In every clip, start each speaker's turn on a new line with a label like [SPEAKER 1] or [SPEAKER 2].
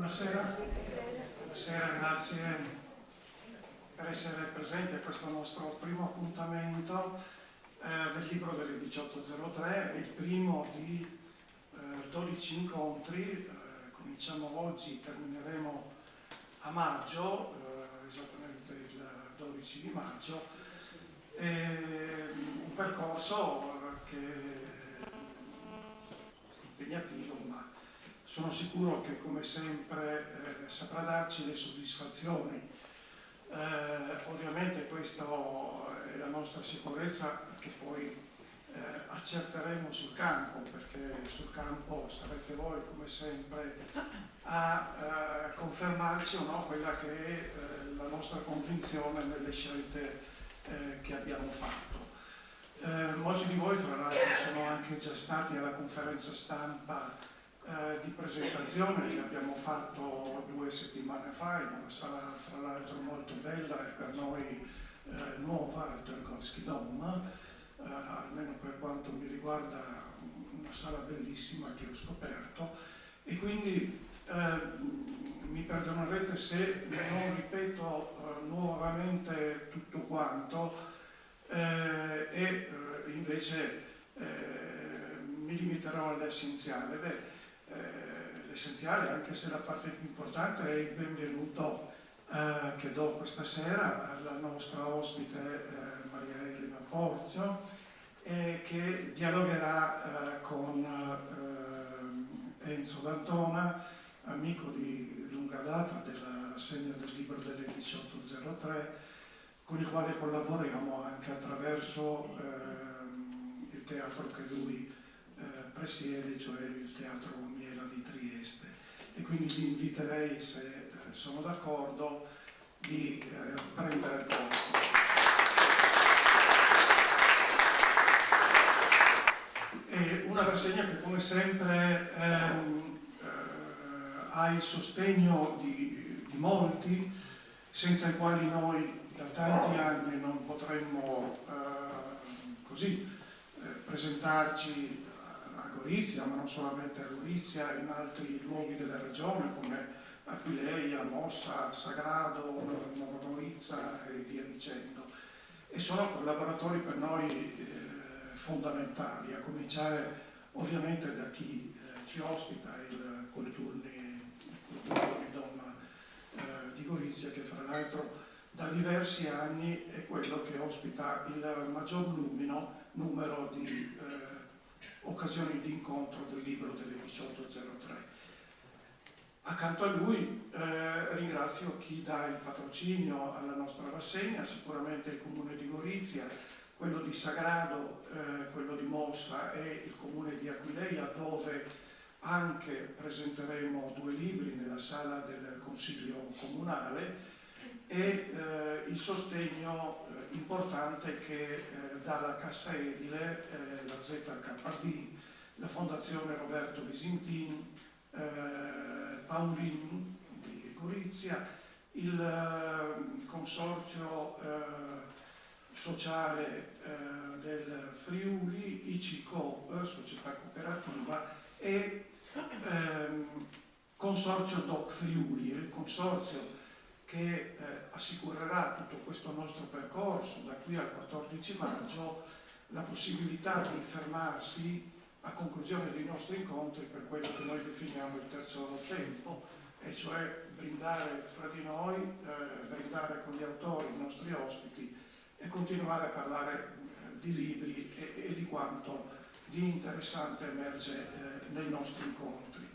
[SPEAKER 1] Buonasera. Buonasera, grazie per essere presenti a questo nostro primo appuntamento del libro delle 18.03, è il primo di 12 incontri. Cominciamo oggi, termineremo a maggio, esattamente il 12 di maggio, un percorso che è impegnativo, ma sono sicuro che come sempre saprà darci le soddisfazioni. Ovviamente questa è la nostra sicurezza che poi accerteremo sul campo, perché sul campo sarete voi come sempre a confermarci o no quella che è la nostra convinzione nelle scelte che abbiamo fatto. Molti di voi fra l'altro sono anche già stati alla conferenza stampa di presentazione che abbiamo fatto 2 settimane fa in una sala fra l'altro molto bella e per noi nuova, al Tergovsky Dom, almeno per quanto mi riguarda una sala bellissima che ho scoperto, e quindi mi perdonerete se non ripeto nuovamente tutto quanto e invece mi limiterò all'essenziale. L'essenziale, anche se la parte più importante, è il benvenuto che do questa sera alla nostra ospite Maria Elena Porzio, che dialogherà con Enzo D'Antona, amico di lunga data della rassegna del libro delle 18.03, con il quale collaboriamo anche attraverso il teatro che lui presiede, cioè il Teatro Miela di Trieste, e quindi li inviterei, se sono d'accordo, di prendere posto. È una rassegna che come sempre ha il sostegno di molti, senza i quali noi da tanti anni non potremmo presentarci a Gorizia, ma non solamente a Gorizia, in altri luoghi della regione come Aquileia, Mossa, Sagrado, Nova Gorizia e via dicendo. E sono collaboratori per noi fondamentali, a cominciare ovviamente da chi ci ospita, il Culturni Dom di Gorizia, che fra l'altro da diversi anni è quello che ospita il maggior numero di occasioni di incontro del libro delle 18.03. Accanto a lui ringrazio chi dà il patrocinio alla nostra rassegna, sicuramente il Comune di Gorizia, quello di Sagrado, quello di Mossa e il Comune di Aquileia, dove anche presenteremo 2 libri nella sala del Consiglio Comunale, e il sostegno importante che dalla Cassa Edile, la ZKD, la Fondazione Roberto Visintin, Paolin di Gorizia, il Consorzio Sociale del Friuli, ICICOOP, Società Cooperativa, e Consorzio DOC Friuli, il consorzio che assicurerà tutto questo nostro percorso da qui al 14 maggio, la possibilità di fermarsi a conclusione dei nostri incontri per quello che noi definiamo il terzo tempo, e cioè brindare fra di noi, brindare con gli autori, i nostri ospiti, e continuare a parlare di libri e di quanto di interessante emerge nei nostri incontri.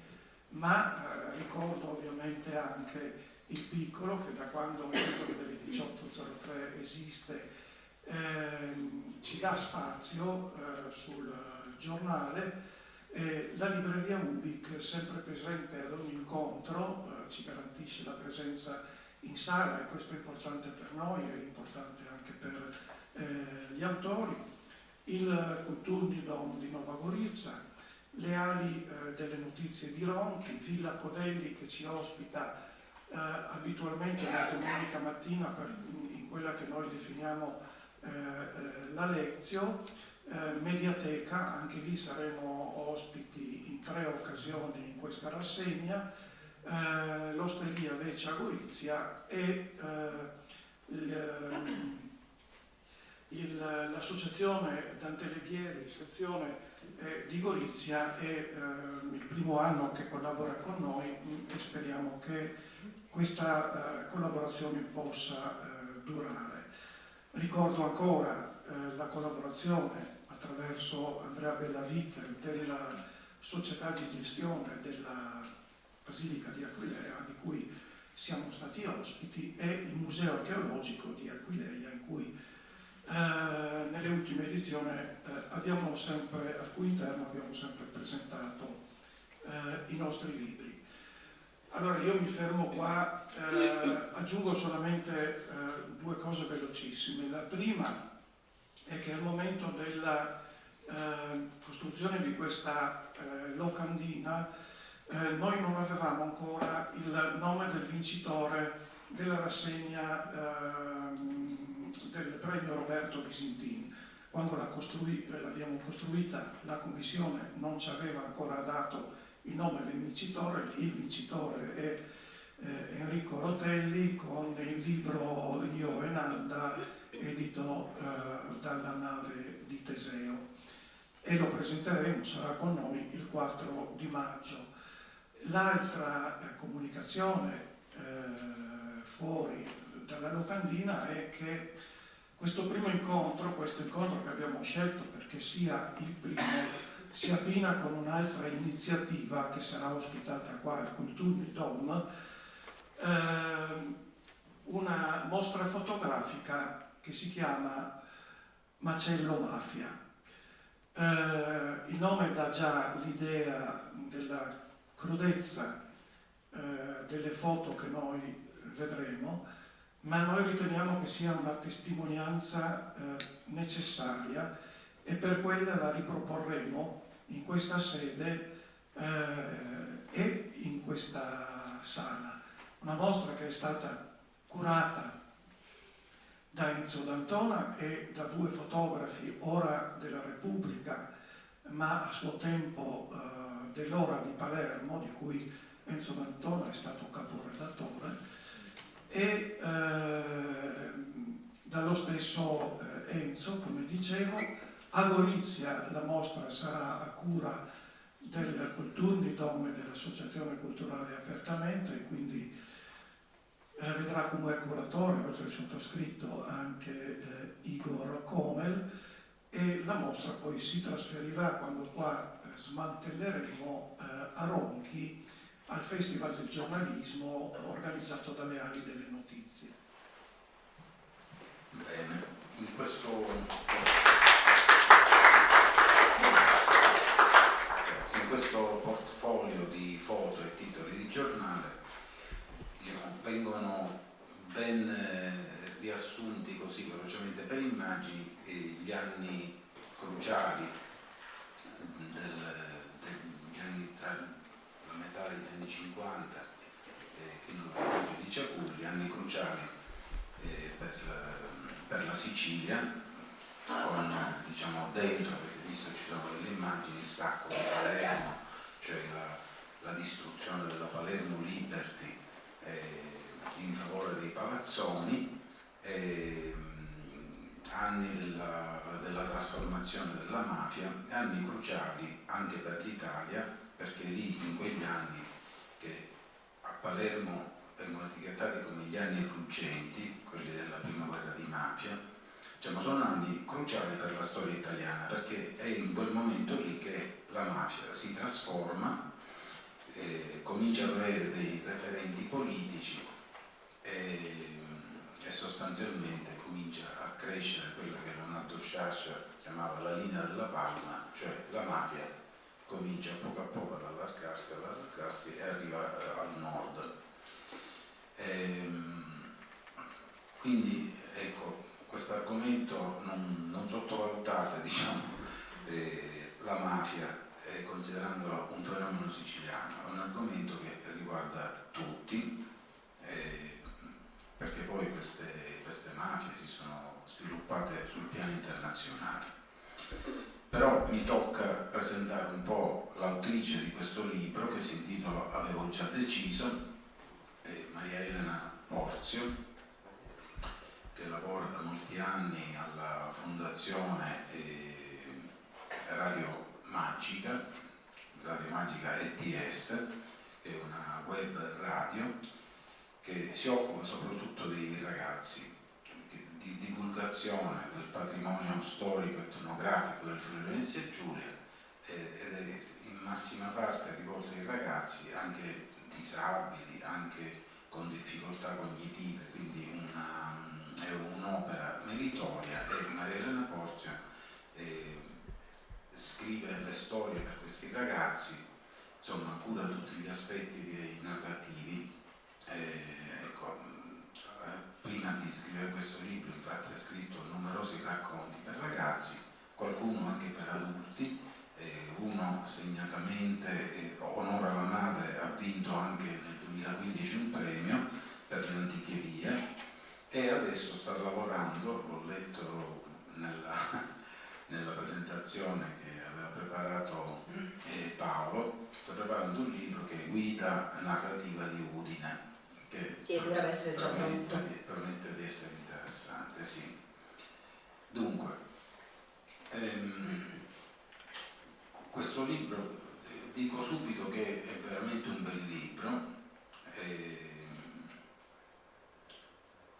[SPEAKER 1] Ma ricordo ovviamente anche il piccolo, che da quando il libro delle 18.03 esiste ci dà spazio sul giornale, la libreria Ubic, sempre presente ad ogni incontro, ci garantisce la presenza in sala, e questo è importante per noi, è importante anche per gli autori, il Culturni Dom di Nova Gorizia, le ali delle notizie di Ronchi, Villa Codelli che ci ospita abitualmente la domenica mattina in quella che noi definiamo la Lezio, Mediateca, anche lì saremo ospiti in 3 occasioni in questa rassegna, l'Osteria Vecia Gorizia e l'associazione Dante Alighieri, sezione di Gorizia, è il primo anno che collabora con noi e speriamo che questa collaborazione possa durare. Ricordo ancora la collaborazione attraverso Andrea Bellavita della società di gestione della Basilica di Aquileia, di cui siamo stati ospiti, e il Museo Archeologico di Aquileia, in cui nelle ultime edizioni al cui interno abbiamo sempre presentato i nostri libri. Allora io mi fermo qua, aggiungo solamente due cose velocissime. La prima è che al momento della costruzione di questa locandina noi non avevamo ancora il nome del vincitore della rassegna del premio Roberto Visintin. Quando l'abbiamo costruita, la commissione non ci aveva ancora dato il nome del vincitore. Il vincitore è Enrico Rotelli con il libro Io e Nanda, edito dalla Nave di Teseo, e lo presenteremo, sarà con noi il 4 di maggio. L'altra comunicazione fuori dalla locandina è che questo incontro che abbiamo scelto perché sia il primo, si abbina con un'altra iniziativa che sarà ospitata qua al Kulturni Dom, una mostra fotografica che si chiama Macello Mafia. Il nome dà già l'idea della crudezza delle foto che noi vedremo, ma noi riteniamo che sia una testimonianza necessaria, e per quella la riproporremo in questa sede e in questa sala. Una mostra che è stata curata da Enzo D'Antona e da due fotografi, ora della Repubblica, ma a suo tempo dell'Ora di Palermo, di cui Enzo D'Antona è stato caporedattore, e dallo stesso Enzo, come dicevo. A Gorizia la mostra sarà a cura del Kulturni Dom e dell'Associazione Culturale Apertamento, e quindi vedrà come curatore, oltre al sottoscritto, anche Igor Komel, e la mostra poi si trasferirà, quando qua smantelleremo, a Ronchi, al Festival del Giornalismo organizzato dalle Ali delle Notizie.
[SPEAKER 2] Bene, in questo portfolio di foto e titoli di giornale, diciamo, vengono ben riassunti così velocemente per immagini gli anni cruciali degli anni tra la metà degli anni 50 fino alla strage di Ciaculli, anni cruciali per la Sicilia, con, diciamo, dentro, avete visto, ci sono delle immagini, il sacco di Palermo, cioè la distruzione della Palermo Liberty in favore dei palazzoni, anni della trasformazione della mafia, anni cruciali anche per l'Italia, perché lì, in quegli anni, che a Palermo vengono etichettati come gli anni ruggenti, quelli della prima guerra di mafia, ma sono anni cruciali per la storia italiana, perché è in quel momento lì che la mafia si trasforma, comincia ad avere dei referenti politici e sostanzialmente comincia a crescere quella che Leonardo Sciascia chiamava la linea della palma, cioè la mafia comincia poco a poco ad allargarsi e arriva al nord. Quindi ecco, questo argomento non sottovalutate, diciamo, la mafia, considerandola un fenomeno siciliano, è un argomento che riguarda tutti, perché poi queste mafie si sono sviluppate sul piano internazionale. Però mi tocca presentare un po' l'autrice di questo libro, che si intitola Avevo già deciso, Porzio, che lavora da molti anni alla Fondazione Radio Magica ETS, che è una web radio che si occupa soprattutto dei ragazzi, di divulgazione del patrimonio storico e etnografico del Friuli Venezia Giulia, ed è in massima parte rivolta ai ragazzi, anche disabili, anche con difficoltà cognitive, quindi è un'opera meritoria, e Maria Elena Porzio scrive le storie per questi ragazzi, insomma cura tutti gli aspetti, direi, narrativi. Prima di scrivere questo libro infatti ha scritto numerosi racconti per ragazzi, qualcuno anche per adulti, uno segnatamente, Onora la madre, ha vinto anche nel 2015 un premio per le antiche vie, e adesso sta lavorando, l'ho letto nella presentazione che aveva preparato Paolo, sta preparando un libro che è Guida narrativa di Udine, che
[SPEAKER 3] sì, dovrebbe essere già pronto.
[SPEAKER 2] promette di essere interessante, sì. Dunque, questo libro, dico subito che è veramente un bel libro.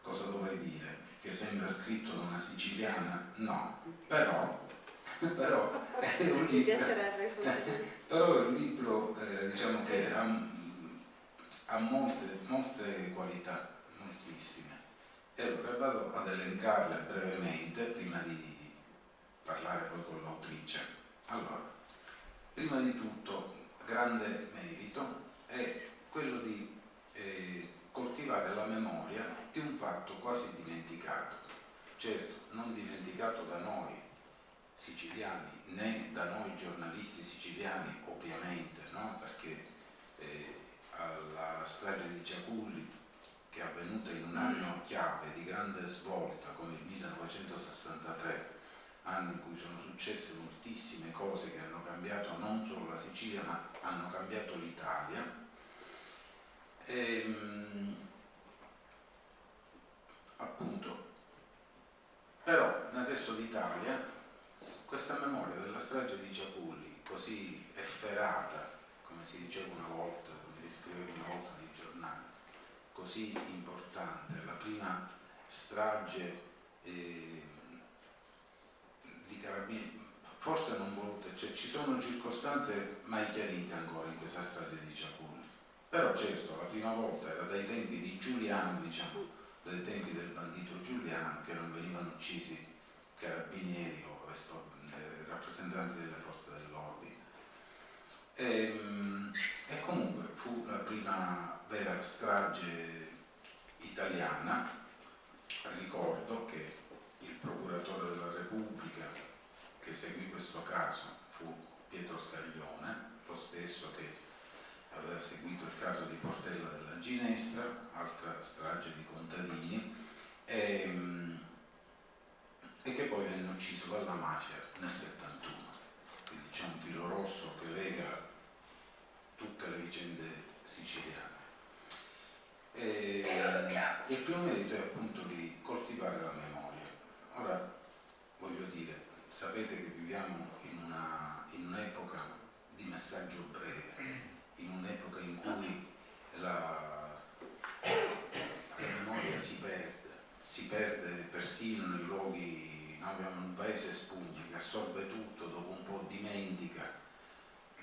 [SPEAKER 2] Cosa dovrei dire? Che sembra scritto da una siciliana? No, però è un libro.
[SPEAKER 3] Mi piacerebbe fosse così.
[SPEAKER 2] Però è un libro, diciamo che ha molte qualità, moltissime. E allora vado ad elencarle brevemente prima di parlare poi con l'autrice. Allora, prima di tutto, grande merito è quello di coltivare la memoria di un fatto quasi dimenticato, certo non dimenticato da noi siciliani né da noi giornalisti siciliani, ovviamente, no? Perché alla strage di Ciaculli, che è avvenuta in un anno chiave di grande svolta come il 1963, anno in cui sono successe moltissime cose che hanno cambiato non solo la Sicilia ma hanno cambiato l'Italia. Appunto, però nel resto d'Italia questa memoria della strage di Ciaculli, così efferata, come si diceva una volta, come descriveva una volta nei giornali, così importante, la prima strage di carabinieri, forse non volute, cioè ci sono circostanze mai chiarite ancora in questa strage di Ciaculli. Però certo, la prima volta era dai tempi di Giuliano, diciamo, dai tempi del bandito Giuliano, che non venivano uccisi carabinieri o rappresentanti delle forze dell'ordine. E comunque fu la prima vera strage italiana. Ricordo che il procuratore della Repubblica che seguì questo caso fu Pietro Scaglione, lo stesso che aveva seguito il caso di Portella della Ginestra, altra strage di contadini, e che poi venne ucciso dalla mafia nel 71. Quindi c'è un filo rosso che lega tutte le vicende siciliane. Il primo merito è appunto di coltivare la memoria. Ora, voglio dire, sapete che viviamo in un'epoca di messaggio breve, in un'epoca in cui la memoria si perde persino nei luoghi. Noi abbiamo un paese spugna che assorbe tutto, dopo un po' dimentica.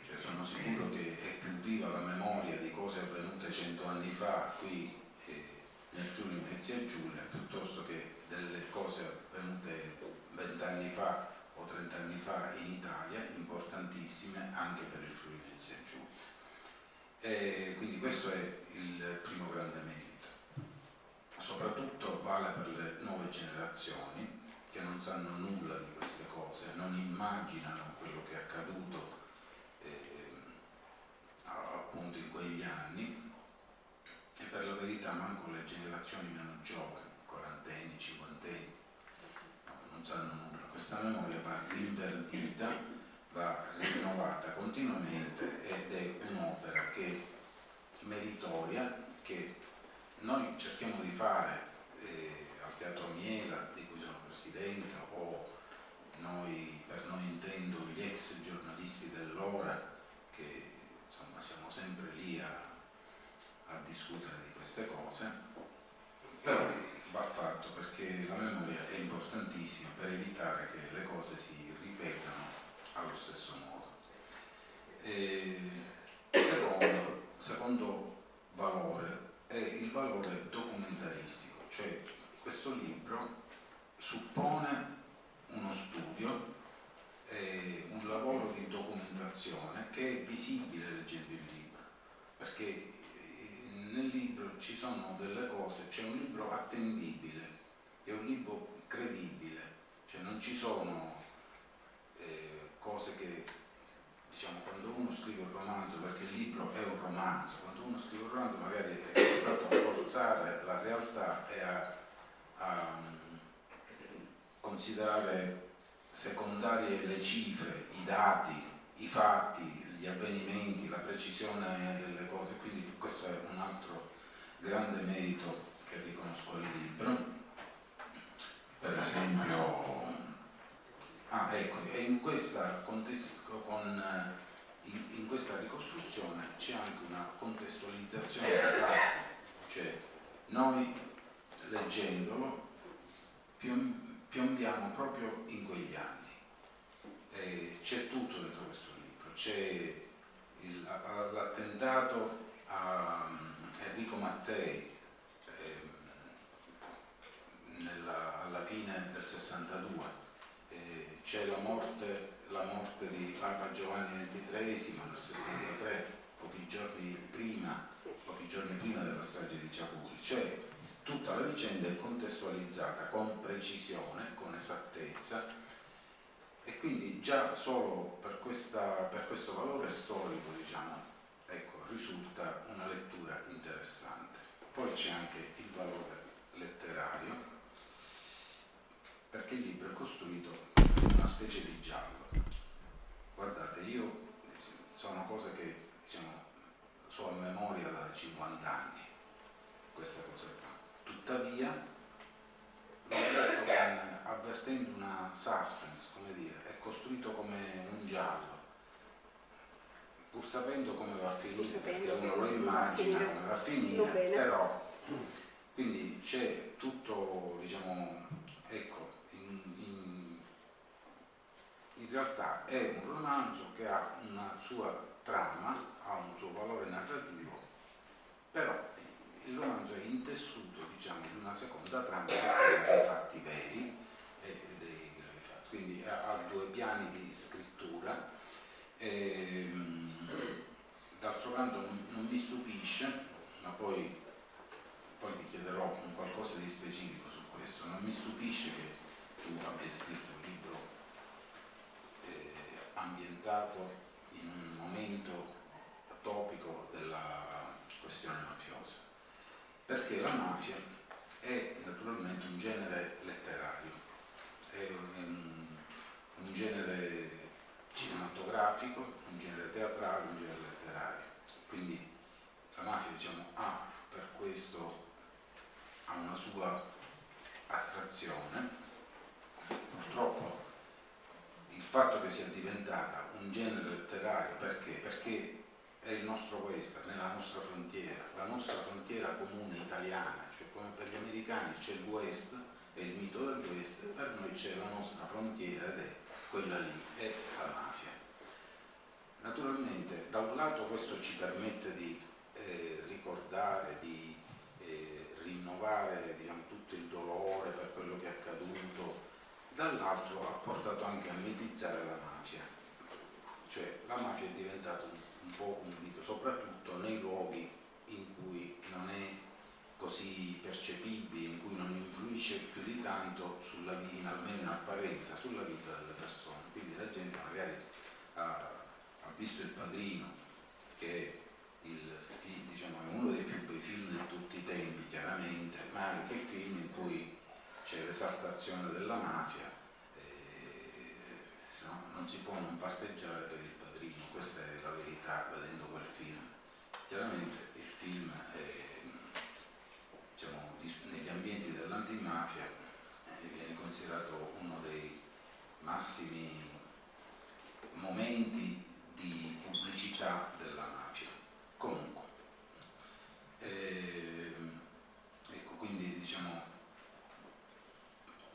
[SPEAKER 2] Cioè, sono sicuro che è più viva la memoria di cose avvenute 100 anni fa qui nel Friuli Venezia Giulia, piuttosto che delle cose avvenute 20 anni fa o 30 anni fa in Italia, importantissime anche per il Friuli Venezia Giulia. Quindi questo è il primo grande merito. Soprattutto vale per le nuove generazioni che non sanno nulla di queste cose, non immaginano quello che è accaduto appunto in quegli anni, e per la verità manco le generazioni meno giovani, quarantenni, cinquantenni, non sanno nulla. Questa memoria va rinverdita, va rinnovata continuamente, ed è un'opera che meritoria, che noi cerchiamo di fare al Teatro Miela, di cui sono presidente, o noi, per noi intendo gli ex giornalisti dell'Ora, che insomma siamo sempre lì a discutere di queste cose, però va fatto perché la memoria è importantissima per evitare che le cose si ripetano allo stesso modo. Secondo valore è il valore documentaristico, cioè questo libro suppone uno studio, un lavoro di documentazione che è visibile leggendo il libro, perché nel libro ci sono delle cose, c'è un libro attendibile, è un libro credibile, cioè non ci sono cose che, diciamo, quando uno scrive un romanzo, perché il libro è un romanzo, quando uno scrive un romanzo magari è portato a forzare la realtà e a considerare secondarie le cifre, i dati, i fatti, gli avvenimenti, la precisione delle cose, quindi questo è un altro grande merito che riconosco al libro. Per esempio, ecco, e in questa ricostruzione c'è anche una contestualizzazione dei fatti, cioè noi leggendolo piombiamo proprio in quegli anni. C'è tutto dentro questo libro, c'è l'attentato a Enrico Mattei alla fine del 62, c'è la morte di Papa Giovanni XXIII nel 63, pochi giorni prima della strage di Ciaculli. Cioè tutta la vicenda è contestualizzata con precisione, con esattezza, e quindi già solo per questo valore storico, diciamo, ecco, risulta una lettura interessante. Poi c'è anche il valore letterario, perché il libro è costruito in una specie di giallo. Guardate, io sono cose che, diciamo, so a memoria da 50 anni, queste cose qua. Tuttavia l'ho letto avvertendo una suspense, come dire, è costruito come un giallo, pur sapendo come va a finire, perché uno lo immagina come va a finire, però quindi c'è tutto, diciamo, ecco, in realtà è un romanzo che ha una sua trama, ha un suo valore narrativo, però il romanzo è intessuto, diciamo, di una seconda trama che è quella dei fatti veri e dei gravi fatti, quindi ha due piani di scrittura. D'altro canto non mi stupisce, ma poi ti chiederò un qualcosa di specifico su questo, non mi stupisce che tu abbia scritto un libro ambientato in un momento topico della questione mafiosa, perché la mafia è naturalmente un genere letterario, è un genere cinematografico, un genere teatrale, un genere letterario, quindi la mafia, diciamo, per questo ha una sua attrazione. Purtroppo il fatto che sia diventata un genere letterario, perché è il nostro western, è la nostra frontiera comune italiana, cioè come per gli americani c'è il West e il mito del West, per noi c'è la nostra frontiera ed è quella lì, è la mafia. Naturalmente da un lato questo ci permette di ricordare, di rinnovare, diciamo, tutto il dolore per quello che è accaduto, dall'altro ha portato anche a mitizzare la mafia, cioè la mafia è diventata un po' un mito, soprattutto nei luoghi in cui non è così percepibile, in cui non influisce più di tanto sulla vita, almeno in apparenza, sulla vita delle persone. Quindi la gente magari ha visto Il Padrino, che è diciamo, è uno dei più bei film di tutti i tempi, chiaramente, ma anche il film in cui c'è l'esaltazione della mafia, no? Non si può non parteggiare per Il Padrino, questa è la verità vedendo quel film. Chiaramente il film dell'antimafia viene considerato uno dei massimi momenti di pubblicità della mafia. Comunque, ecco, quindi diciamo,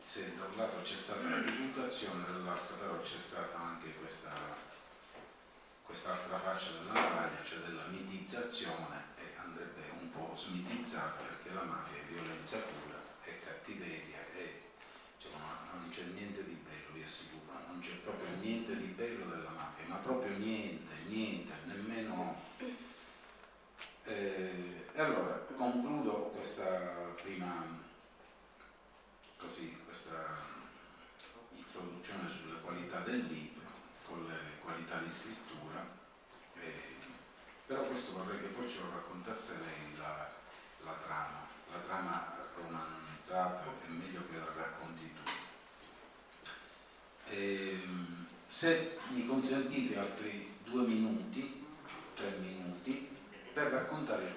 [SPEAKER 2] se da un lato c'è stata la divulgazione, dall'altro però c'è stata anche quest'altra faccia della medaglia, cioè della mitizzazione, e andrebbe un po' smitizzata, perché la mafia è violenza pura, è cattiveria, cioè, non c'è niente di bello, vi assicuro, non c'è proprio niente di bello della mafia, ma proprio niente, nemmeno. E allora concludo questa introduzione sulle qualità del libro, con le qualità di scrittura, però questo vorrei che poi ce lo raccontasse lei la trama romanzata, è meglio che la racconti tu. Se mi consentite altri 2 minuti, 3 minuti, per raccontare il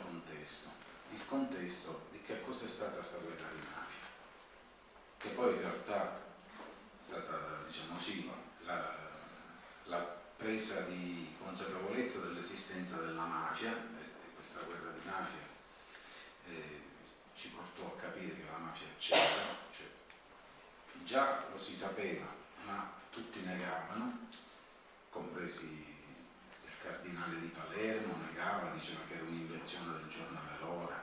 [SPEAKER 2] contesto di che cosa è stata questa guerra di mafia, che poi in realtà è stata, diciamo così, la presa di consapevolezza dell'esistenza della mafia. Questa guerra di mafia ci portò a capire che la mafia c'era, cioè, già lo si sapeva, ma tutti negavano, compresi il cardinale di Palermo, negava, diceva che era un'invenzione del giornale L'Ora.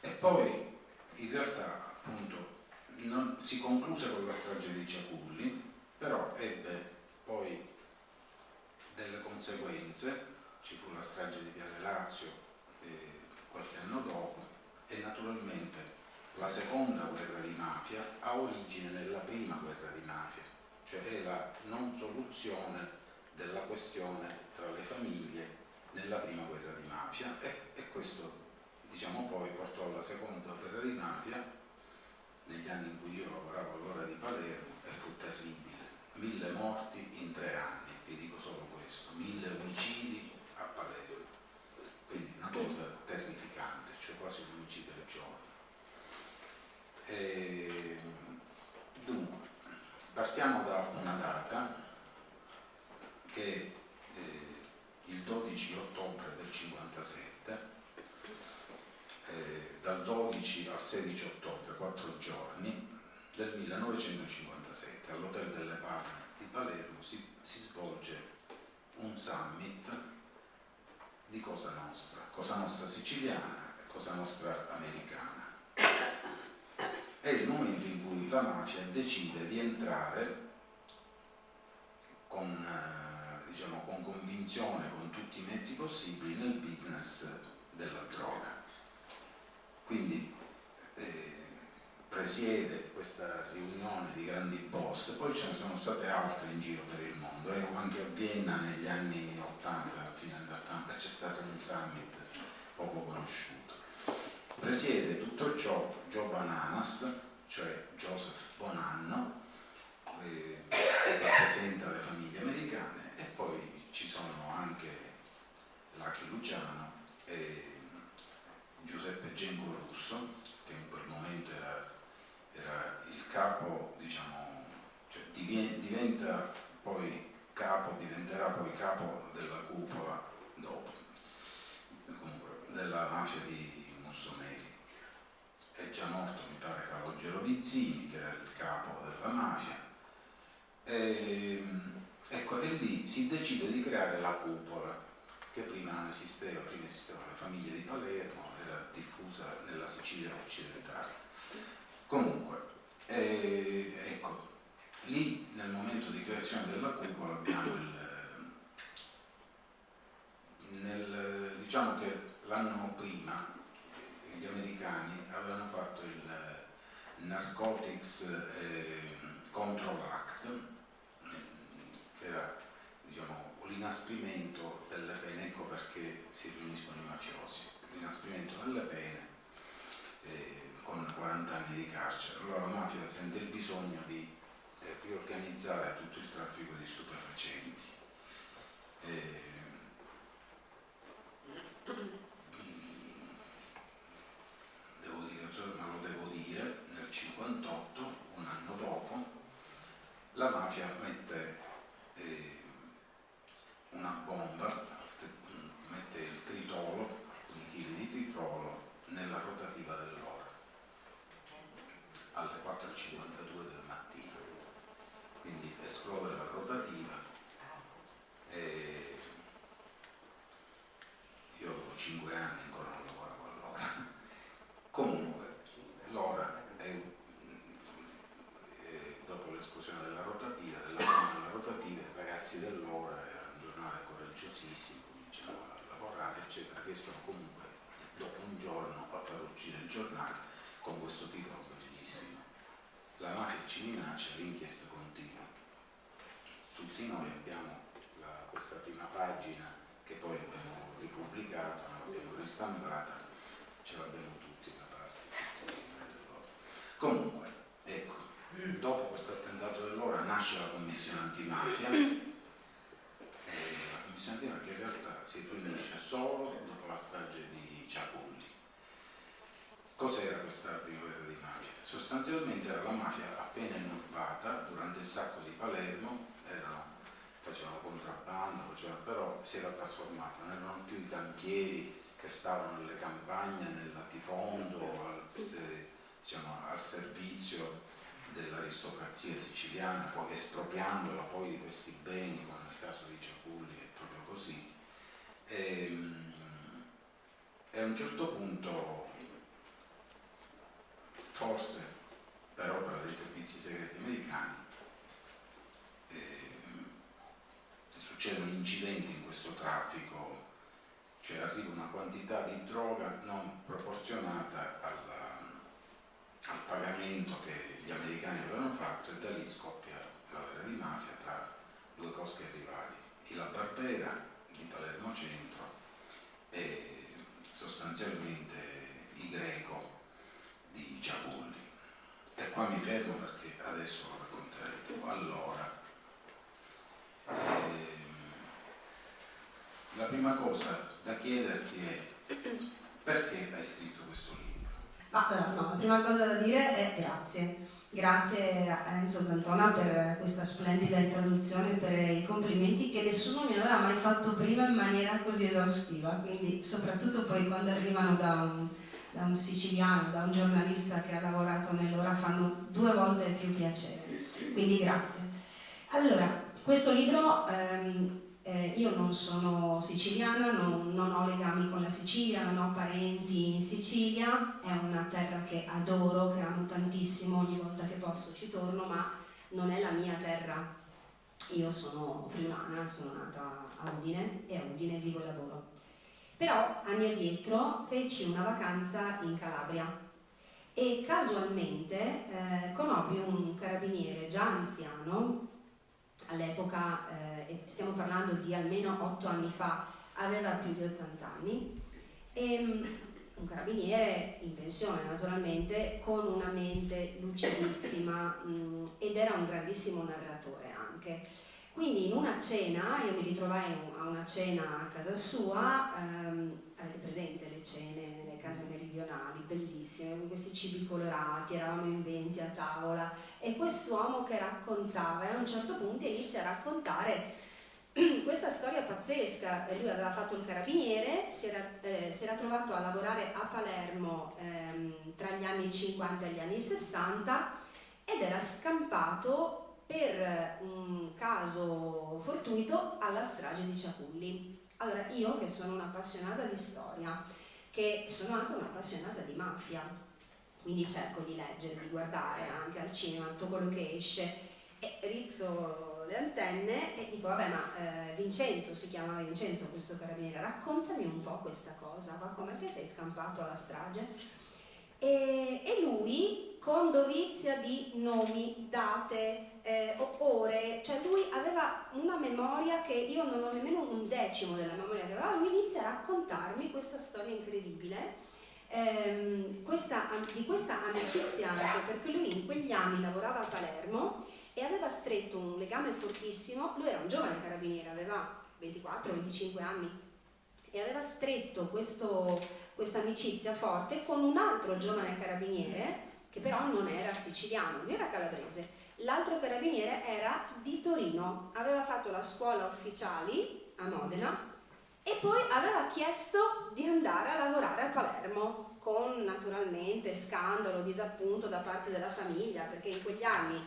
[SPEAKER 2] E poi in realtà appunto non si concluse con la strage di Ciaculli, però ebbe poi delle conseguenze. Ci fu la strage di Viale Lazio qualche anno dopo, e naturalmente la seconda guerra di mafia ha origine nella prima guerra di mafia, cioè è la non soluzione della questione tra le famiglie nella prima guerra di mafia, e questo, diciamo, poi portò alla seconda guerra di mafia negli anni in cui io lavoravo all'Ora di Palermo, e fu terribile. 1000 morti in 3 anni, vi dico solo questo, 1000 omicidi a Palermo, quindi una cosa terrificante, cioè quasi un omicidio al giorno. Dunque, partiamo da una data che è il 12 ottobre del 57, dal 12 al 16 ottobre, 4 giorni del 1957, all'Hotel delle Palme di Palermo si svolge un summit di Cosa Nostra siciliana e Cosa Nostra americana. È il momento in cui la mafia decide di entrare con convinzione, con tutti i mezzi possibili, nel business della droga. Quindi presiede questa riunione di grandi boss, poi ce ne sono state altre in giro per il mondo, anche a Vienna negli anni 80, fine anni 80 c'è stato un summit poco conosciuto. Presiede tutto ciò Joe Bananas, cioè Joseph Bonanno, che rappresenta le famiglie americane, e poi ci sono anche Lucky Luciano e Giuseppe Genco Russo, che in quel momento era il capo, diciamo, cioè diventerà poi capo della cupola dopo, comunque, della mafia di Mussolini. È già morto, mi pare, Calogero Vizzini, che era il capo della mafia, ecco, e lì si decide di creare la cupola, che prima non esisteva. Prima esistevano le famiglie di Palermo, era diffusa nella Sicilia occidentale. Comunque, ecco, lì nel momento di creazione della cupola abbiamo diciamo che l'anno prima gli americani avevano fatto il Narcotics Control Act, che era, diciamo, l'inasprimento delle pene. Ecco perché si riuniscono i mafiosi, l'inasprimento delle pene con 40 anni di carcere. Allora la mafia sente il bisogno di riorganizzare tutto il traffico di stupefacenti. dopo 5 anni ancora non lavora con l'ora. Comunque, l'ora è, dopo l'esplosione della rotativa, della rotativa, i ragazzi dell'ora, era un giornale coraggiosissimo, cominciano a lavorare, eccetera, riescono comunque dopo un giorno a far uscire il giornale con questo titolo bellissimo: la mafia ci minaccia, l'inchiesta continua. Tutti noi abbiamo questa prima pagina che poi abbiamo ripubblicato, l'abbiamo ristampata, ce l'abbiamo tutti da parte. Comunque, ecco, dopo questo attentato dell'ora nasce la commissione antimafia, e la commissione antimafia in realtà si riunisce solo dopo la strage di Ciapulli. Cos'era questa primavera di mafia? Sostanzialmente era la mafia appena innurbata durante il sacco di Palermo, facevano contrabbando, però si era trasformata, non erano più i cantieri che stavano nelle campagne, nel latifondo, al servizio dell'aristocrazia siciliana, poi espropriandola poi di questi beni, come nel caso di Ciapulli è proprio così. E a un certo punto, forse per opera dei servizi segreti americani, succedono incidenti in questo traffico, cioè arriva una quantità di droga non proporzionata al pagamento che gli americani avevano fatto, e da lì scoppia la guerra di mafia tra due cosche rivali, i La Barbera di Palermo Centro e sostanzialmente i Greco di Ciapulli. E qua mi fermo perché adesso lo racconteremo. Allora, la prima cosa da chiederti è: perché hai scritto questo libro?
[SPEAKER 4] La prima cosa da dire è grazie. Grazie a Enzo D'Antona per questa splendida introduzione, per i complimenti che nessuno mi aveva mai fatto prima in maniera così esaustiva, quindi soprattutto poi quando arrivano da un siciliano, da un giornalista che ha lavorato nell'ora, fanno 2 volte più piacere, quindi grazie. Allora, questo libro, io non sono siciliana, non ho legami con la Sicilia, non ho parenti in Sicilia, è una terra che adoro, che amo tantissimo, ogni volta che posso ci torno, ma non è la mia terra. Io sono friulana, sono nata a Udine e a Udine vivo e lavoro. Però anni addietro feci una vacanza in Calabria e casualmente conobbi un carabiniere già anziano. All'epoca, stiamo parlando di almeno 8 anni fa, aveva più di 80 anni, e un carabiniere in pensione naturalmente, con una mente lucidissima, ed era un grandissimo narratore anche. Quindi in una cena, io mi ritrovai a una cena a casa sua, avete presente le cene nelle case meridionali, bellissime, con questi cibi colorati, eravamo in 20 a tavola, e quest'uomo che raccontava, e a un certo punto inizia a raccontare questa storia pazzesca. Lui aveva fatto il carabiniere, si era trovato a lavorare a Palermo tra gli anni 50 e gli anni 60 ed era scampato per un caso fortuito alla strage di Ciapulli. Allora, io che sono un'appassionata di storia, che sono anche un'appassionata di mafia, quindi cerco di leggere, di guardare anche al cinema tutto quello che esce, e rizzo le antenne e dico: vabbè, ma Vincenzo, si chiamava Vincenzo questo carabiniere, raccontami un po' questa cosa, ma com'è che sei scampato alla strage? E lui, con dovizia di nomi, date, ore, cioè lui aveva una memoria che io non ho nemmeno un decimo della memoria che aveva. Lui inizia a raccontarmi questa storia incredibile, di questa amicizia anche, perché lui in quegli anni lavorava a Palermo e aveva stretto un legame fortissimo. Lui era un giovane carabiniere, aveva 24-25 anni, e aveva stretto questa amicizia forte con un altro giovane carabiniere che però non era siciliano, lui era calabrese. L'altro carabiniere era di Torino, aveva fatto la scuola ufficiali a Modena e poi aveva chiesto di andare a lavorare a Palermo, con naturalmente scandalo, disappunto da parte della famiglia, perché in quegli anni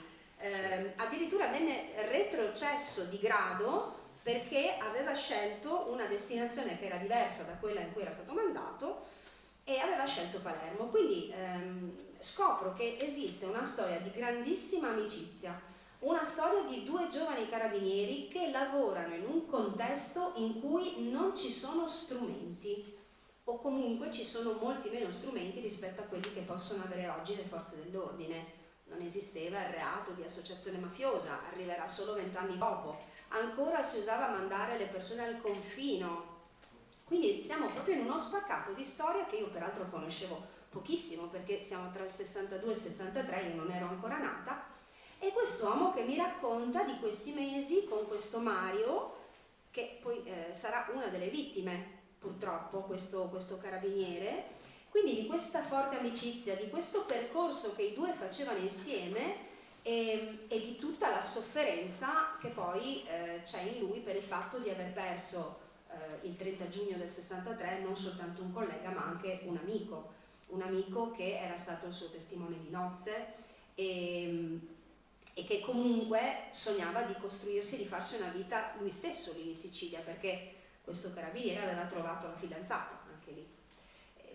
[SPEAKER 4] addirittura venne retrocesso di grado perché aveva scelto una destinazione che era diversa da quella in cui era stato mandato e aveva scelto Palermo. Quindi scopro che esiste una storia di grandissima amicizia, una storia di due giovani carabinieri che lavorano in un contesto in cui non ci sono strumenti, o comunque ci sono molti meno strumenti rispetto a quelli che possono avere oggi le forze dell'ordine. Non esisteva il reato di associazione mafiosa, arriverà solo 20 anni dopo. Ancora si usava mandare le persone al confino. Quindi siamo proprio in uno spaccato di storia che io peraltro conoscevo pochissimo, perché siamo tra il 62 e il 63, io non ero ancora nata, e quest'uomo che mi racconta di questi mesi con questo Mario, che poi sarà una delle vittime, purtroppo, questo carabiniere, quindi di questa forte amicizia, di questo percorso che i due facevano insieme e di tutta la sofferenza che poi c'è in lui per il fatto di aver perso il 30 giugno del 63 non soltanto un collega ma anche un amico che era stato il suo testimone di nozze e che comunque sognava di costruirsi, di farsi una vita lui stesso lì in Sicilia, perché questo carabiniere aveva trovato la fidanzata anche lì.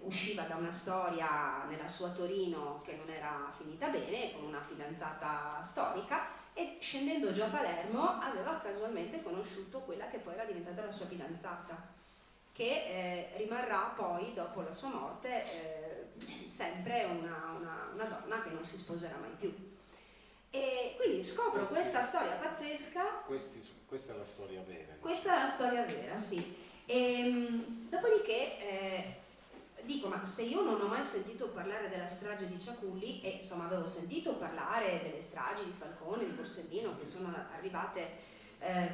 [SPEAKER 4] Usciva da una storia nella sua Torino che non era finita bene, con una fidanzata storica, e scendendo giù a Palermo aveva casualmente conosciuto quella che poi era diventata la sua fidanzata, che rimarrà poi, dopo la sua morte, sempre una donna che non si sposerà mai più. E quindi scopro questa storia pazzesca.
[SPEAKER 5] Questa è la storia vera.
[SPEAKER 4] Questa è la storia vera, sì. Dopodiché dico, ma se io non ho mai sentito parlare della strage di Ciaculli, e insomma avevo sentito parlare delle stragi di Falcone, di Borsellino, che sono arrivate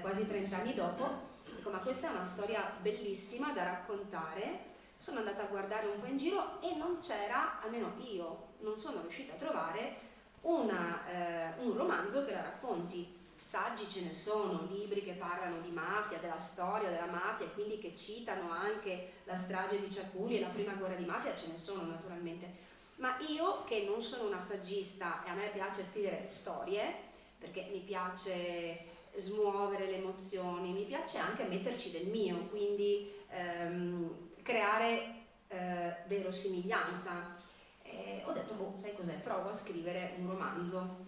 [SPEAKER 4] quasi 30 anni dopo, dico, ma questa è una storia bellissima da raccontare. Sono andata a guardare un po' in giro e non c'era, almeno io non sono riuscita a trovare un romanzo che la racconti. Saggi ce ne sono, libri che parlano di mafia, della storia della mafia, e quindi che citano anche la strage di Ciaculli e la prima guerra di mafia, ce ne sono naturalmente. Ma io, che non sono una saggista e a me piace scrivere storie, perché mi piace smuovere le emozioni, mi piace anche metterci del mio, quindi creare verosimiglianza. Ho detto, sai cos'è, provo a scrivere un romanzo.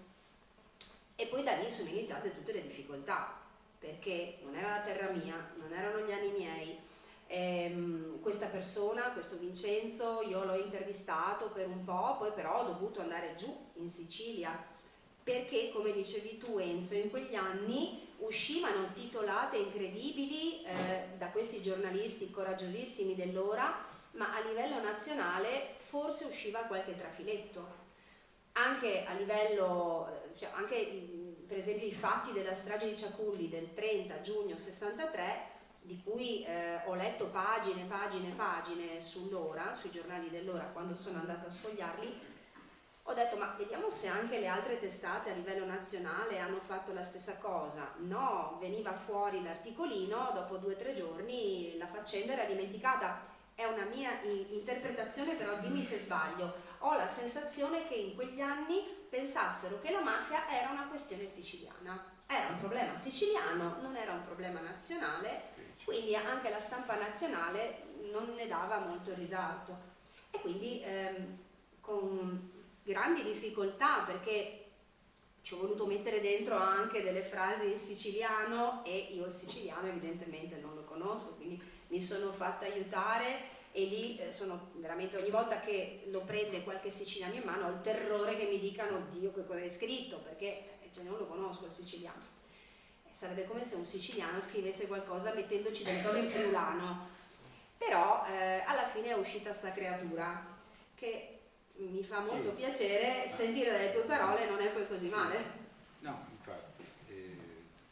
[SPEAKER 4] E poi da lì sono iniziate tutte le difficoltà, perché non era la terra mia, non erano gli anni miei. Questa persona, questo Vincenzo, io l'ho intervistato per un po', poi però ho dovuto andare giù in Sicilia, perché come dicevi tu Enzo, in quegli anni uscivano titolate incredibili da questi giornalisti coraggiosissimi dell'ora, ma a livello nazionale forse usciva qualche trafiletto. Anche a livello, per esempio i fatti della strage di Ciaculli del 30 giugno 63, di cui ho letto pagine sull'Ora, sui giornali dell'Ora, quando sono andata a sfogliarli, ho detto, ma vediamo se anche le altre testate a livello nazionale hanno fatto la stessa cosa. No, veniva fuori l'articolino, dopo 2 o 3 giorni la faccenda era dimenticata. È una mia interpretazione, però dimmi se sbaglio. Ho la sensazione che in quegli anni pensassero che la mafia era una questione siciliana. Era un problema siciliano, non era un problema nazionale, quindi anche la stampa nazionale non ne dava molto risalto. E quindi con grandi difficoltà, perché ci ho voluto mettere dentro anche delle frasi in siciliano e io il siciliano evidentemente non lo conosco, quindi mi sono fatta aiutare e lì sono veramente, ogni volta che lo prende qualche siciliano in mano ho il terrore che mi dicano oddio che cosa hai scritto, perché non lo conosco il siciliano. Sarebbe come se un siciliano scrivesse qualcosa mettendoci delle cose in friulano, però alla fine è uscita sta creatura che mi fa molto piacere sentire dalle tue parole, non è poi così male.
[SPEAKER 5] No, infatti.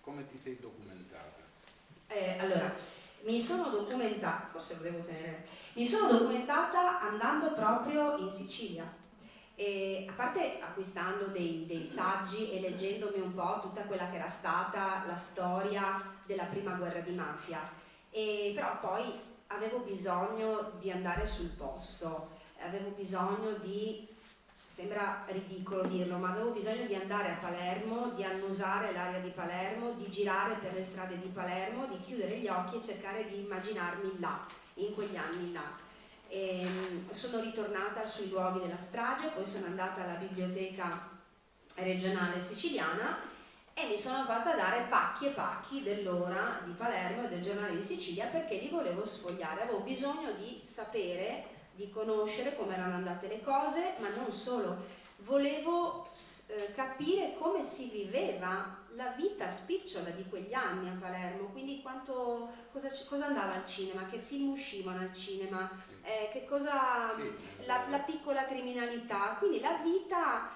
[SPEAKER 5] Come ti sei documentata?
[SPEAKER 4] Allora, mi sono documentata, forse lo devo tenere, mi sono documentata andando proprio in Sicilia, e a parte acquistando dei saggi e leggendomi un po' tutta quella che era stata la storia della prima guerra di mafia, però poi avevo bisogno di andare sul posto, avevo bisogno di sembra ridicolo dirlo, ma avevo bisogno di andare a Palermo, di annusare l'area di Palermo, di girare per le strade di Palermo, di chiudere gli occhi e cercare di immaginarmi là, in quegli anni là. Sono ritornata sui luoghi della strage, poi sono andata alla biblioteca regionale siciliana e mi sono fatta dare pacchi e pacchi dell'Ora di Palermo e del Giornale di Sicilia, perché li volevo sfogliare, avevo bisogno di sapere, di conoscere come erano andate le cose, ma non solo, volevo capire come si viveva la vita spicciola di quegli anni a Palermo, quindi cosa andava al cinema, che film uscivano al cinema, che cosa, la piccola criminalità, quindi la vita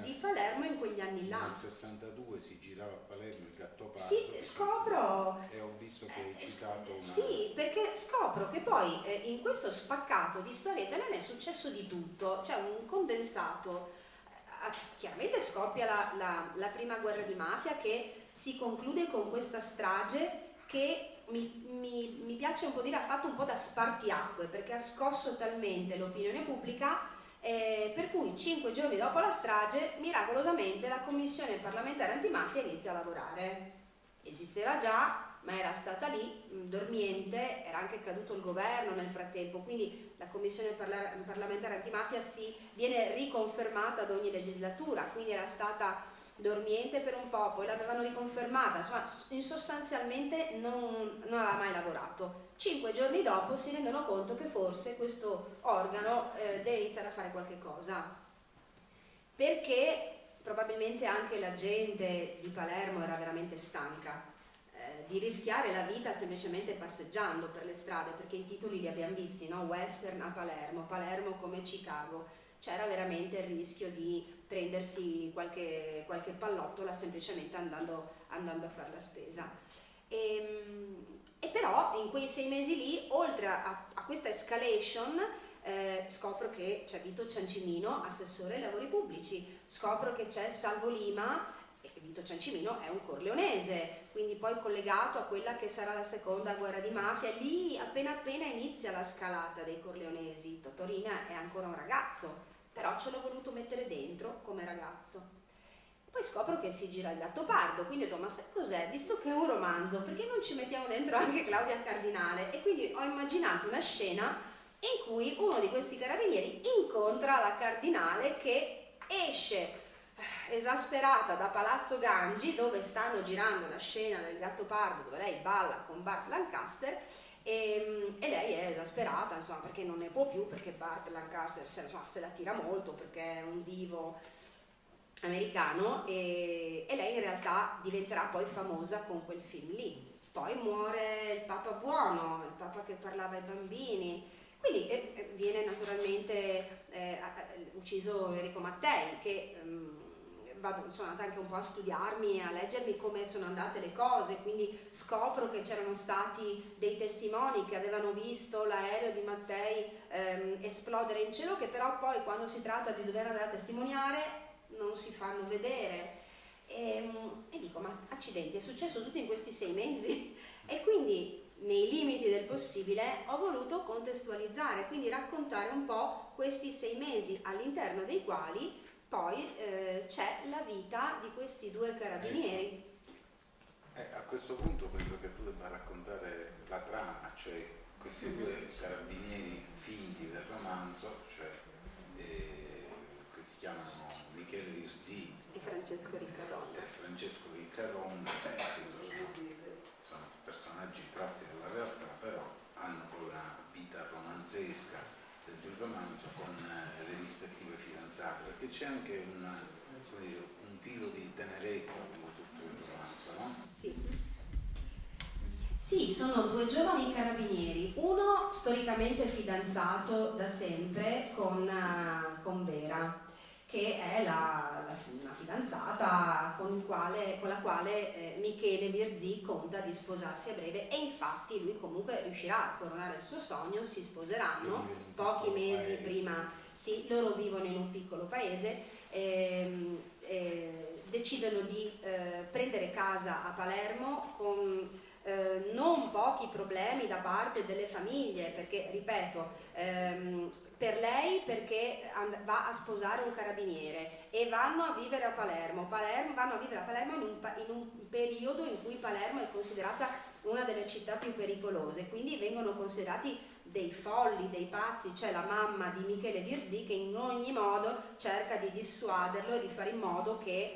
[SPEAKER 4] di Palermo in quegli anni là.
[SPEAKER 5] Nel 62 si girava a Palermo il Gattopardo.
[SPEAKER 4] Sì, scopro.
[SPEAKER 5] E ho visto che hai citato una...
[SPEAKER 4] Sì, perché scopro che poi in questo spaccato di storiette non è successo di tutto, cioè un condensato. Chiaramente scoppia la prima guerra di mafia, che si conclude con questa strage che mi piace un po' dire ha fatto un po' da spartiacque, perché ha scosso talmente l'opinione pubblica, per cui 5 giorni dopo la strage miracolosamente la commissione parlamentare antimafia inizia a lavorare. Esisteva già, ma era stata lì dormiente, era anche caduto il governo nel frattempo, quindi la commissione parlamentare antimafia viene riconfermata ad ogni legislatura, quindi era stata dormiente per un po', poi l'avevano riconfermata, insomma sostanzialmente non aveva mai lavorato. 5 giorni dopo si rendono conto che forse questo organo deve iniziare a fare qualche cosa, perché probabilmente anche la gente di Palermo era veramente stanca di rischiare la vita semplicemente passeggiando per le strade, perché i titoli li abbiamo visti, no? Western a Palermo, Palermo come Chicago, c'era veramente il rischio di prendersi qualche pallottola semplicemente andando a fare la spesa. E però in quei 6 mesi lì, oltre a questa escalation, scopro che c'è Vito Ciancimino, assessore ai lavori pubblici, scopro che c'è Salvo Lima, e Vito Ciancimino è un corleonese, quindi poi collegato a quella che sarà la seconda guerra di mafia. Lì appena inizia la scalata dei corleonesi. Totorina è ancora un ragazzo, però ce l'ho voluto mettere dentro come ragazzo. Poi scopro che si gira il Gattopardo, quindi ho detto, ma sai cos'è? Visto che è un romanzo, perché non ci mettiamo dentro anche Claudia Cardinale? E quindi ho immaginato una scena in cui uno di questi carabinieri incontra la Cardinale, che esce esasperata da Palazzo Gangi, dove stanno girando la scena del Gattopardo, dove lei balla con Burt Lancaster, e lei è esasperata, insomma, perché non ne può più, perché Burt Lancaster se la tira molto, perché è un divo americano, e lei in realtà diventerà poi famosa con quel film lì. Poi muore il Papa buono, il Papa che parlava ai bambini, quindi viene naturalmente ucciso Enrico Mattei, che sono andata anche un po' a studiarmi, a leggermi come sono andate le cose, quindi scopro che c'erano stati dei testimoni che avevano visto l'aereo di Mattei esplodere in cielo, che però poi quando si tratta di dover andare a testimoniare non si fanno vedere, e dico, ma accidenti, è successo tutto in questi 6 mesi? E quindi nei limiti del possibile ho voluto contestualizzare, quindi raccontare un po' questi 6 mesi all'interno dei quali poi c'è la vita di questi 2 carabinieri.
[SPEAKER 5] A questo punto penso che tu debba raccontare la trama, cioè questi 2 carabinieri finti del romanzo, cioè che si chiamano Michele Virzì
[SPEAKER 4] E Francesco Riccadonna.
[SPEAKER 2] Sono personaggi tratti dalla realtà, però hanno poi una vita romanzesca del romanzo con le rispettive fidanzate, perché c'è anche un filo di tenerezza lungo tutto il romanzo, no?
[SPEAKER 4] Sì, sono 2 giovani carabinieri, uno storicamente fidanzato da sempre con Vera, che è una fidanzata con la quale Michele Virzì conta di sposarsi a breve, e infatti lui comunque riuscirà a coronare il suo sogno, si sposeranno pochi mesi prima. Sì, loro vivono in un piccolo paese, decidono di prendere casa a Palermo con
[SPEAKER 6] non pochi problemi da parte delle famiglie, perché ripeto, per lei perché va a sposare un carabiniere e vanno a vivere a Palermo, vanno a vivere a Palermo in un periodo in cui Palermo è considerata una delle città più pericolose, quindi vengono considerati dei folli, dei pazzi. C'è la mamma di Michele Virzì che in ogni modo cerca di dissuaderlo e di fare in modo che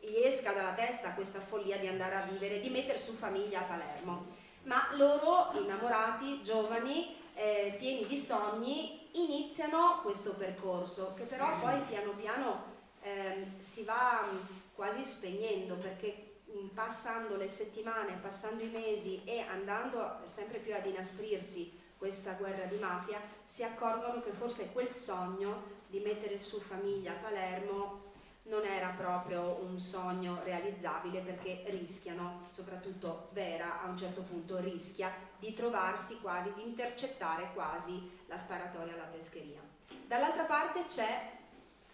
[SPEAKER 6] gli esca dalla testa questa follia di andare a vivere, di mettere su famiglia a Palermo. Ma loro, innamorati, giovani, pieni di sogni, iniziano questo percorso che però poi piano piano si va quasi spegnendo, perché passando le settimane, passando i mesi e andando sempre più ad inasprirsi questa guerra di mafia, si accorgono che forse quel sogno di mettere su famiglia a Palermo non era proprio un sogno realizzabile, perché rischiano, soprattutto Vera a un certo punto rischia di trovarsi quasi, di intercettare quasi la sparatoria alla pescheria. Dall'altra parte c'è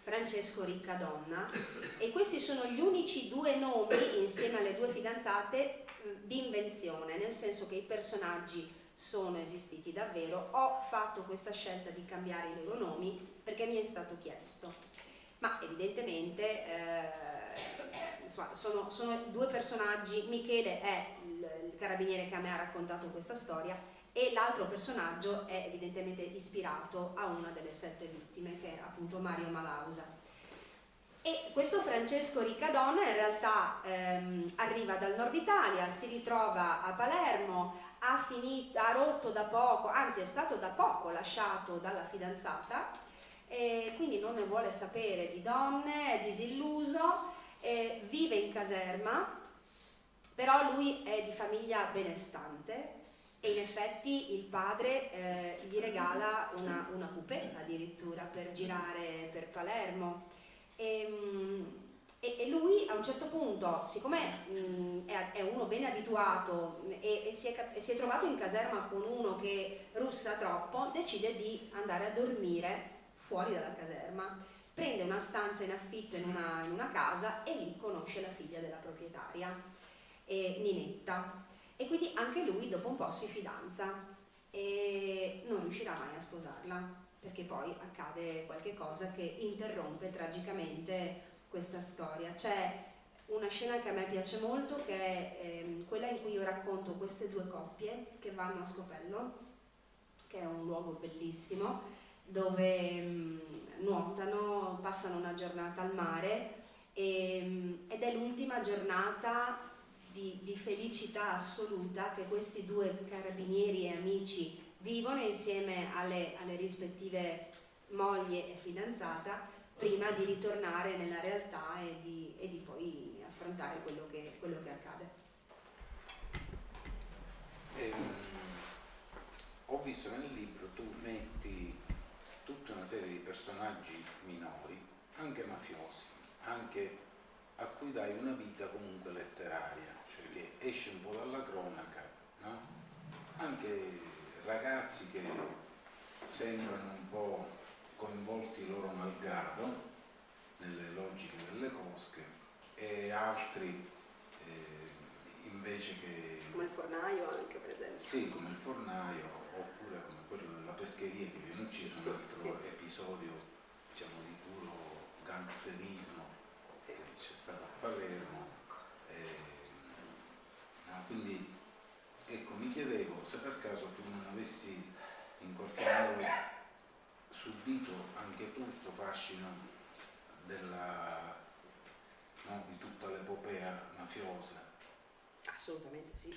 [SPEAKER 6] Francesco Riccadonna, e questi sono gli unici due nomi, insieme alle due fidanzate, di invenzione, nel senso che i personaggi sono esistiti davvero. Ho fatto questa scelta di cambiare i loro nomi perché mi è stato chiesto, ma evidentemente insomma, sono due personaggi. Michele è il carabiniere che a me ha raccontato questa storia, e l'altro personaggio è evidentemente ispirato a una delle 7 vittime, che è appunto Mario Malausa. E questo Francesco Riccadonna in realtà arriva dal nord Italia, si ritrova a Palermo, ha rotto da poco, anzi è stato da poco lasciato dalla fidanzata, e quindi non ne vuole sapere di donne, è disilluso, vive in caserma, però lui è di famiglia benestante. E in effetti il padre gli regala una coupé addirittura per girare per Palermo, e lui a un certo punto, siccome è uno ben abituato e si è trovato in caserma con uno che russa troppo, decide di andare a dormire fuori dalla caserma, prende una stanza in affitto in una casa, e lì conosce la figlia della proprietaria, Ninetta. E quindi anche lui dopo un po' si fidanza e non riuscirà mai a sposarla, perché poi accade qualche cosa che interrompe tragicamente questa storia. C'è una scena che a me piace molto, che è quella in cui io racconto queste due coppie che vanno a Scopello, che è un luogo bellissimo, dove nuotano, passano una giornata al mare, ed è l'ultima giornata di felicità assoluta che questi due carabinieri e amici vivono insieme alle rispettive mogli e fidanzata, prima di ritornare nella realtà e di poi affrontare quello che accade.
[SPEAKER 5] Ho visto nel libro tu metti tutta una serie di personaggi minori, anche mafiosi, anche a cui dai una vita comunque letteraria, cioè che esce un po' dalla cronaca, no? Anche ragazzi che sembrano un po' coinvolti loro malgrado nelle logiche delle cosche, e altri invece che...
[SPEAKER 6] Come il fornaio anche, per esempio.
[SPEAKER 5] Sì, come il fornaio, oppure come quello della pescheria che viene ucciso,
[SPEAKER 6] Sì,
[SPEAKER 5] un altro
[SPEAKER 6] sì.
[SPEAKER 5] episodio, diciamo, di puro gangsterismo
[SPEAKER 6] Sì.
[SPEAKER 5] che c'è stato a Palermo. Quindi ecco, mi chiedevo se per caso tu non avessi in qualche modo subito anche tu questo fascino di tutta l'epopea mafiosa.
[SPEAKER 6] Assolutamente sì.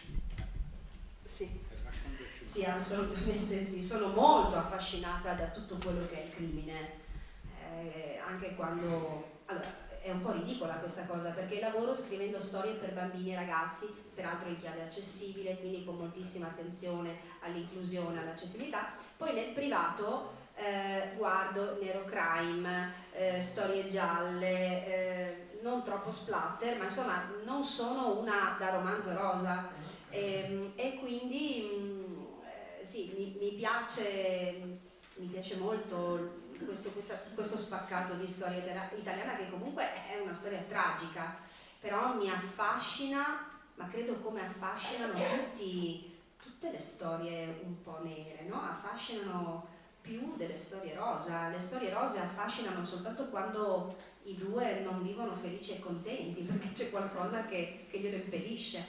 [SPEAKER 6] Sì.
[SPEAKER 5] Raccontaci.
[SPEAKER 6] Sì, assolutamente sì. Sono molto affascinata da tutto quello che è il crimine, anche quando... Allora, è un po' ridicola questa cosa, perché lavoro scrivendo storie per bambini e ragazzi, peraltro in chiave accessibile, quindi con moltissima attenzione all'inclusione, all'accessibilità. Poi nel privato guardo nero crime, storie gialle, non troppo splatter, ma insomma non sono una da romanzo rosa, e quindi sì, mi piace molto questo spaccato di storia italiana, che comunque è una storia tragica, però mi affascina, ma credo come affascinano tutte le storie un po' nere, no? Affascinano più delle storie rosa. Le storie rose affascinano soltanto quando i due non vivono felici e contenti, perché c'è qualcosa che glielo impedisce.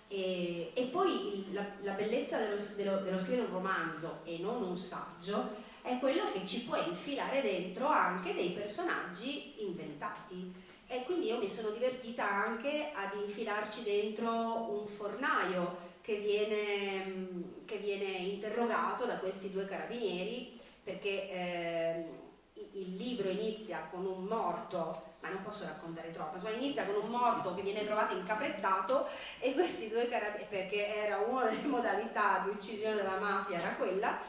[SPEAKER 6] E poi la bellezza dello scrivere un romanzo e non un saggio è quello che ci può infilare dentro anche dei personaggi inventati, e quindi io mi sono divertita anche ad infilarci dentro un fornaio che viene interrogato da questi due carabinieri, perché il libro inizia con un morto, ma non posso raccontare troppo, insomma inizia con un morto che viene trovato incaprettato, e questi due carabinieri, perché era una delle modalità di uccisione della mafia, era quella,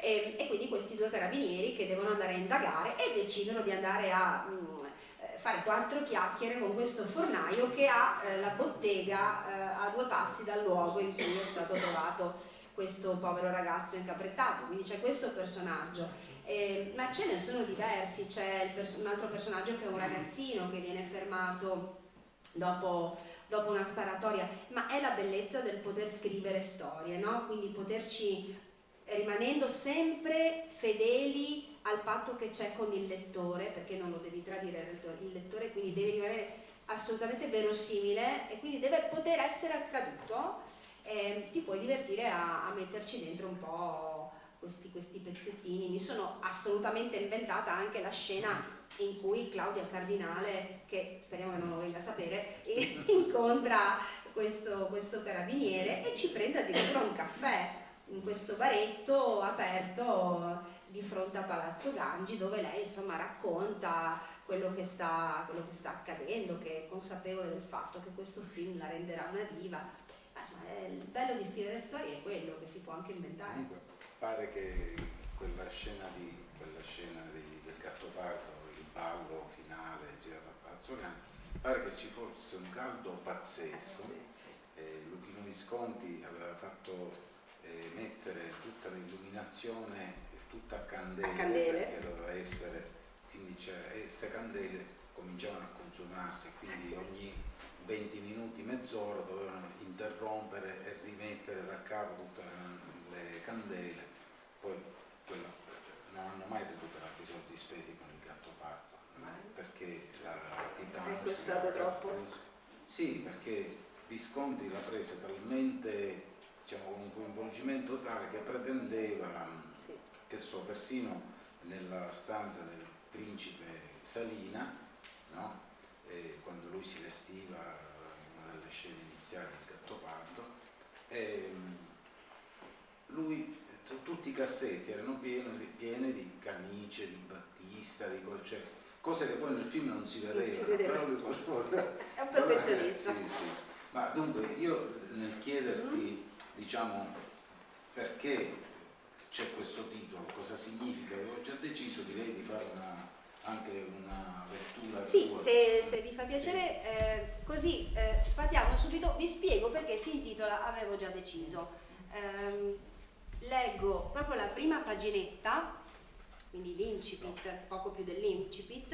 [SPEAKER 6] e quindi questi due carabinieri che devono andare a indagare e decidono di andare a fare 4 chiacchiere con questo fornaio che ha la bottega a 2 passi dal luogo in cui è stato trovato questo povero ragazzo incaprettato. Quindi c'è questo personaggio, ma ce ne sono diversi. C'è un altro personaggio che è un ragazzino che viene fermato dopo una sparatoria, ma è la bellezza del poter scrivere storie, no? Quindi poterci, rimanendo sempre fedeli al patto che c'è con il lettore, perché non lo devi tradire il lettore, quindi devi rimanere assolutamente verosimile e quindi deve poter essere accaduto. Ti puoi divertire a metterci dentro un po' questi pezzettini. Mi sono assolutamente inventata anche la scena in cui Claudia Cardinale, che speriamo che non lo venga a sapere, incontra questo carabiniere e ci prende addirittura un caffè in questo baretto aperto di fronte a Palazzo Gangi, dove lei insomma racconta quello che sta accadendo, che è consapevole del fatto che questo film la renderà una diva. Ma insomma, il bello di scrivere storie è quello, che si può anche inventare.
[SPEAKER 5] Comunque pare che quella scena del Gattopardo, il ballo finale girato a Palazzo Gangi, pare che ci fosse un caldo pazzesco. Luchino Visconti aveva fatto mettere tutta l'illuminazione tutta a candele, perché doveva essere, quindi queste candele cominciavano a consumarsi, quindi ogni 20 minuti, mezz'ora dovevano interrompere e rimettere da capo tutte le candele. Poi non hanno mai recuperato i soldi spesi con il Gattopardo, perché la Titano
[SPEAKER 6] è stato troppo.
[SPEAKER 5] Sì, perché Visconti l'ha presa talmente, diciamo, con un coinvolgimento tale che pretendeva, che persino nella stanza del principe Salina, no? Quando lui si vestiva, una delle scene iniziali del Gattopardo, lui, tutti i cassetti erano pieni di camicie, di battista, cioè, cose che poi nel film non si vedevano. Però lui
[SPEAKER 6] è un perfezionista.
[SPEAKER 5] Sì. Ma dunque io nel chiederti, diciamo, perché c'è questo titolo, cosa significa, avevo già deciso, direi di fare anche una lettura.
[SPEAKER 6] Sì, se vi fa piacere, così sfatiamo subito, vi spiego perché si intitola Avevo già deciso. Leggo proprio la prima paginetta, quindi l'incipit, poco più dell'incipit,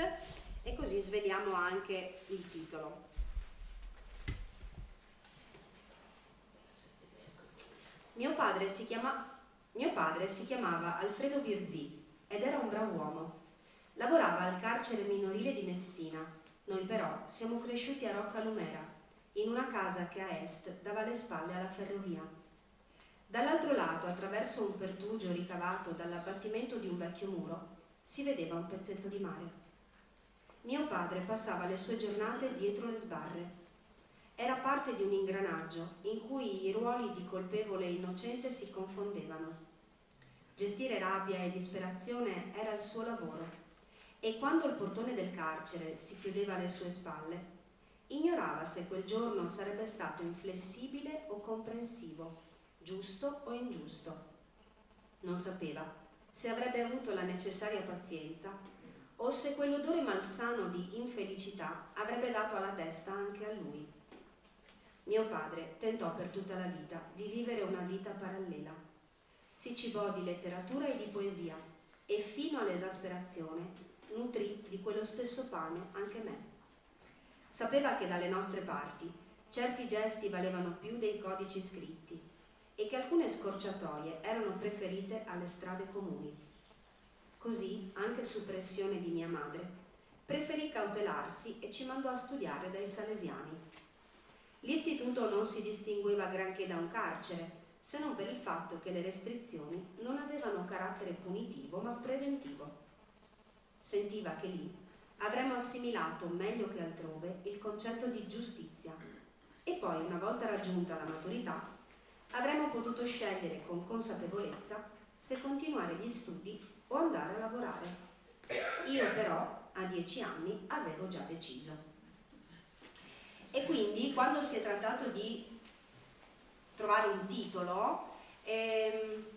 [SPEAKER 6] e così sveliamo anche il titolo. Mio padre si chiamava Alfredo Virzì ed era un bravo uomo. Lavorava al carcere minorile di Messina. Noi però siamo cresciuti a Roccalumera, in una casa che a est dava le spalle alla ferrovia. Dall'altro lato, attraverso un pertugio ricavato dall'abbattimento di un vecchio muro, si vedeva un pezzetto di mare. Mio padre passava le sue giornate dietro le sbarre. Era parte di un ingranaggio in cui i ruoli di colpevole e innocente si confondevano. Gestire rabbia e disperazione era il suo lavoro, e quando il portone del carcere si chiudeva alle sue spalle, ignorava se quel giorno sarebbe stato inflessibile o comprensivo, giusto o ingiusto. Non sapeva se avrebbe avuto la necessaria pazienza o se quell'odore malsano di infelicità avrebbe dato alla testa anche a lui. Mio padre tentò per tutta la vita di vivere una vita parallela. Si cibò di letteratura e di poesia e fino all'esasperazione nutrì di quello stesso pane anche me. Sapeva che dalle nostre parti certi gesti valevano più dei codici scritti e che alcune scorciatoie erano preferite alle strade comuni. Così, anche su pressione di mia madre, preferì cautelarsi e ci mandò a studiare dai salesiani. L'istituto non si distingueva granché da un carcere, se non per il fatto che le restrizioni non avevano carattere punitivo ma preventivo. Sentiva che lì avremmo assimilato meglio che altrove il concetto di giustizia e poi, una volta raggiunta la maturità, avremmo potuto scegliere con consapevolezza se continuare gli studi o andare a lavorare. Io però a 10 anni avevo già deciso. E quindi, quando si è trattato di trovare un titolo,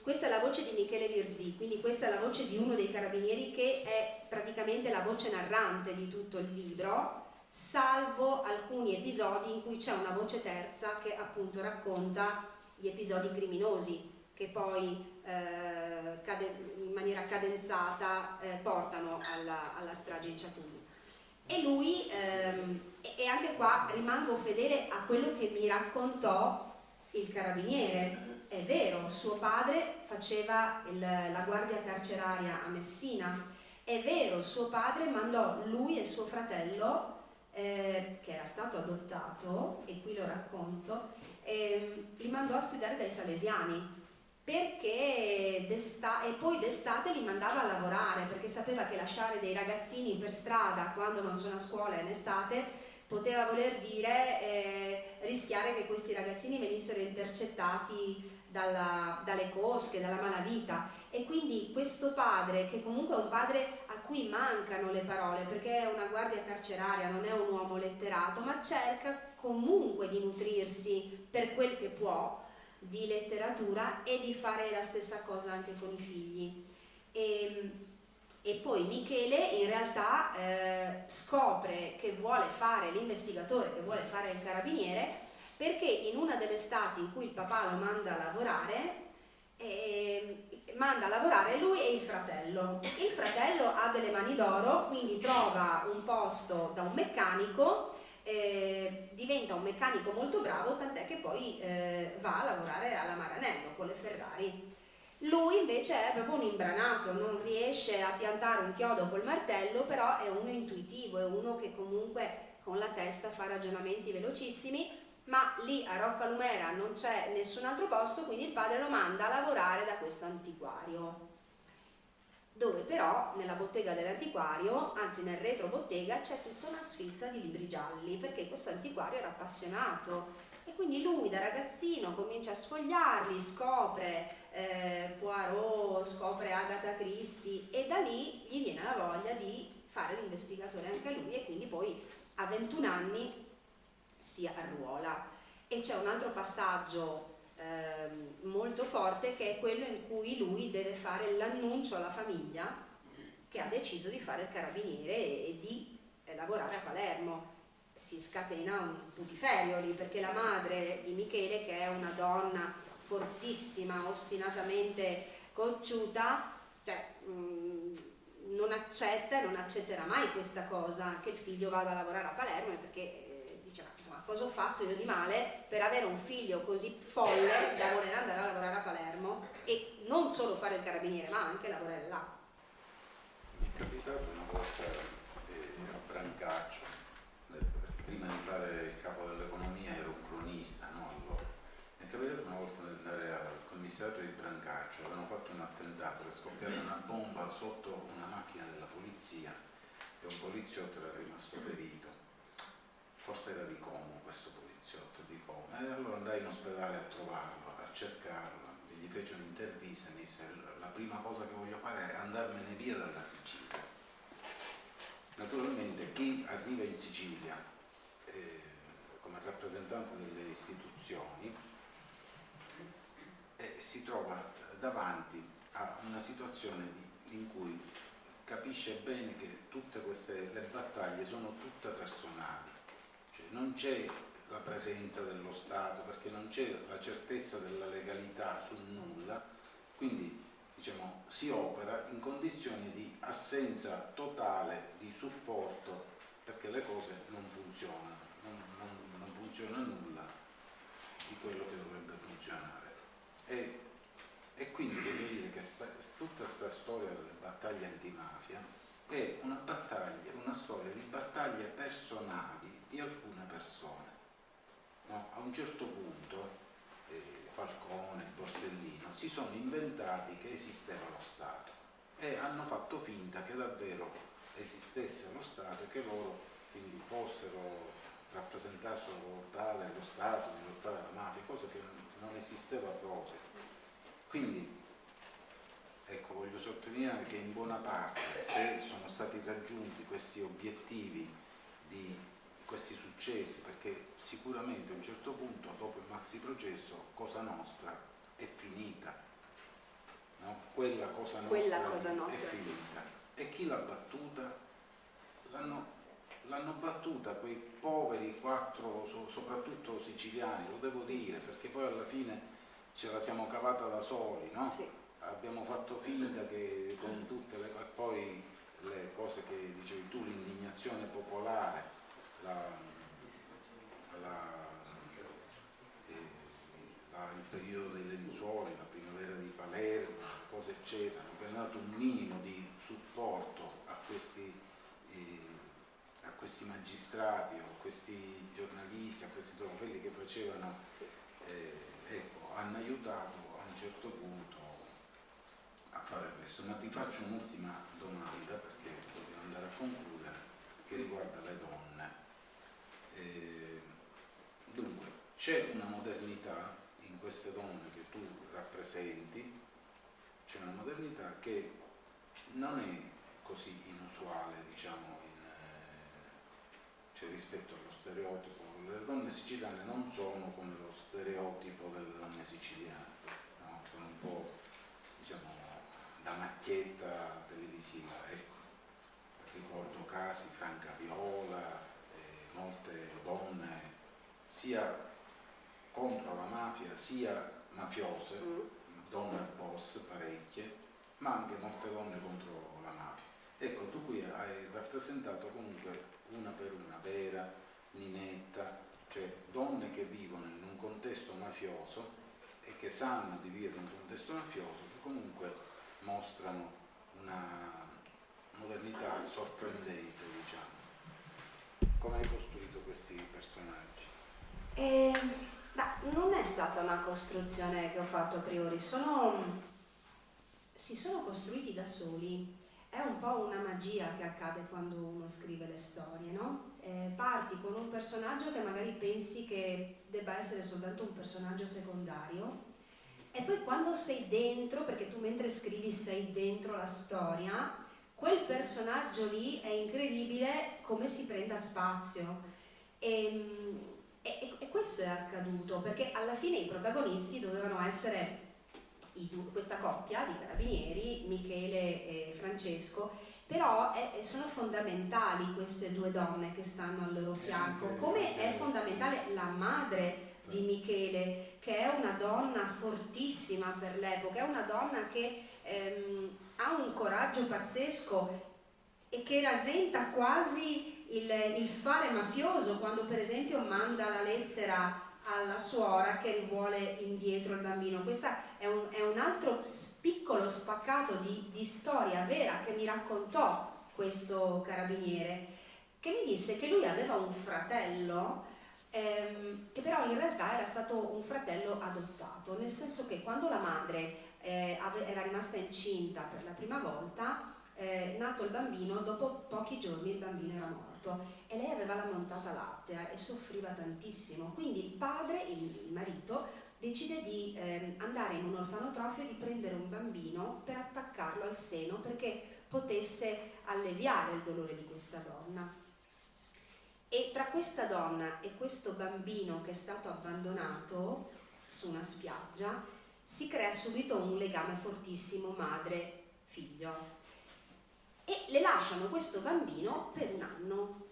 [SPEAKER 6] questa è la voce di Michele Lirzì, quindi questa è la voce di uno dei carabinieri che è praticamente la voce narrante di tutto il libro, salvo alcuni episodi in cui c'è una voce terza che appunto racconta gli episodi criminosi che poi in maniera cadenzata portano alla strage in Ciaculli. E lui, e anche qua rimango fedele a quello che mi raccontò il carabiniere. È vero, suo padre faceva la guardia carceraria a Messina, è vero, suo padre mandò lui e suo fratello, che era stato adottato, e qui lo racconto, li mandò a studiare dai salesiani, perché e poi d'estate li mandava a lavorare, perché sapeva che lasciare dei ragazzini per strada quando non sono a scuola in estate poteva voler dire rischiare che questi ragazzini venissero intercettati dalle cosche, dalla malavita. E quindi questo padre, che comunque è un padre a cui mancano le parole, perché è una guardia carceraria, non è un uomo letterato, ma cerca comunque di nutrirsi per quel che può di letteratura e di fare la stessa cosa anche con i figli. E poi Michele in realtà scopre che vuole fare l'investigatore, che vuole fare il carabiniere, perché in una delle estati in cui il papà lo manda a lavorare lui e il fratello. Il fratello ha delle mani d'oro, quindi trova un posto da un meccanico, diventa un meccanico molto bravo, tant'è che poi va a lavorare alla Maranello con le Ferrari. Lui invece è proprio un imbranato, non riesce a piantare un chiodo col martello, però è uno intuitivo, è uno che comunque con la testa fa ragionamenti velocissimi, ma lì a Roccalumera non c'è nessun altro posto, quindi il padre lo manda a lavorare da questo antiquario, dove però nella bottega dell'antiquario, anzi nel retro bottega, c'è tutta una sfilza di libri gialli, perché questo antiquario era appassionato e quindi lui da ragazzino comincia a sfogliarli, scopre Poirot, scopre Agatha Christie e da lì gli viene la voglia di fare l'investigatore anche lui e quindi poi a 21 anni si arruola. E c'è un altro passaggio molto forte, che è quello in cui lui deve fare l'annuncio alla famiglia che ha deciso di fare il carabiniere e di lavorare a Palermo. Si scatena un putiferio lì, perché la madre di Michele, che è una donna fortissima, ostinatamente cocciuta, cioè non accetta e non accetterà mai questa cosa, che il figlio vada a lavorare a Palermo, perché dice: ma insomma, cosa ho fatto io di male per avere un figlio così folle da voler andare a lavorare a Palermo e non solo fare il carabiniere ma anche lavorare là.
[SPEAKER 5] Mi è capitato una volta a Brancaccio, prima di fare il capo dell'economia ero un cronista, no? Allora mi è capitato una volta di andare al commissariato di Brancaccio, avevano fatto un attentato, è scoppiata una bomba sotto una macchina della polizia e un poliziotto era rimasto ferito, forse era di Como questo poliziotto di Como, e allora andai in ospedale a trovarlo, a cercarlo, e gli fece un'intervista e mi disse: la prima cosa che voglio fare è andarmene via dalla Sicilia. Naturalmente chi arriva in Sicilia come rappresentante delle istituzioni si trova davanti a una situazione in cui capisce bene che tutte le battaglie sono tutte personali, cioè non c'è la presenza dello Stato perché non c'è la certezza della legalità su nulla, quindi diciamo si opera in condizioni di assenza totale di supporto perché le cose non funzionano, non funziona nulla di quello che dovrebbe funzionare. E quindi devo dire che tutta questa storia delle battaglie antimafia è una storia di battaglie personali di alcune persone. No? A un certo punto Falcone, Borsellino si sono inventati che esisteva lo Stato e hanno fatto finta che davvero esistesse lo Stato e che loro quindi rappresentassero la volontà dello Stato di lottare alla mafia, cosa che non esisteva proprio. Quindi ecco, voglio sottolineare che in buona parte, se sono stati raggiunti questi obiettivi di questi successi, perché sicuramente a un certo punto dopo il maxi processo Cosa Nostra è finita, no? Quella Cosa Nostra è finita. E chi l'ha battuta? L'hanno battuta quei poveri 4, soprattutto siciliani, lo devo dire, perché poi alla fine ce la siamo cavata da soli, no?
[SPEAKER 6] Sì.
[SPEAKER 5] Abbiamo fatto finta che con tutte poi le cose che dicevi tu, l'indignazione popolare, il periodo dei lenzuoli, la primavera di Palermo, cose eccetera, che hanno dato un minimo di supporto a questi magistrati o a questi giornalisti, a questi quelli che facevano, ecco, hanno aiutato a un certo punto a fare questo. Ma ti faccio un'ultima domanda, perché dobbiamo andare a concludere, che riguarda le donne. Dunque, c'è una modernità in queste donne che tu rappresenti, c'è una modernità che non è così inusuale, diciamo, cioè rispetto allo stereotipo. Le donne siciliane non sono come lo stereotipo delle donne siciliane, no? Sono un po', diciamo, da macchietta televisiva, ecco. Ricordo casi, Franca Viola, molte donne sia contro la mafia sia mafiose, donne boss parecchie, ma anche molte donne contro la mafia. Ecco, tu qui hai rappresentato comunque una per una, Vera, Ninetta, cioè donne che vivono in un contesto mafioso e che sanno di vivere in un contesto mafioso, che comunque mostrano una modernità sorprendente, diciamo. Come hai costruito questi personaggi?
[SPEAKER 6] Non è stata una costruzione che ho fatto a priori, si sono costruiti da soli. È un po' una magia che accade quando uno scrive le storie, no? Parti con un personaggio che magari pensi che debba essere soltanto un personaggio secondario e poi quando sei dentro, perché tu mentre scrivi sei dentro la storia, quel personaggio lì è incredibile come si prenda spazio. E questo è accaduto perché alla fine i protagonisti dovevano essere questa coppia di carabinieri, Michele e Francesco, però sono fondamentali queste due donne che stanno al loro fianco, come è fondamentale la madre di Michele, che è una donna fortissima per l'epoca, è una donna che ha un coraggio pazzesco e che rasenta quasi il fare mafioso, quando per esempio manda la lettera alla suora che vuole indietro il bambino. Questo è un altro piccolo spaccato di storia vera che mi raccontò questo carabiniere, che mi disse che lui aveva un fratello che però in realtà era stato un fratello adottato, nel senso che quando la madre era rimasta incinta per la prima volta, nato il bambino, dopo pochi giorni il bambino era morto e lei aveva la montata lattea e soffriva tantissimo, quindi il padre, il marito, decide di andare in un orfanotrofio e di prendere un bambino per attaccarlo al seno perché potesse alleviare il dolore di questa donna. E tra questa donna e questo bambino che è stato abbandonato su una spiaggia si crea subito un legame fortissimo madre-figlio. E le lasciano questo bambino per un anno.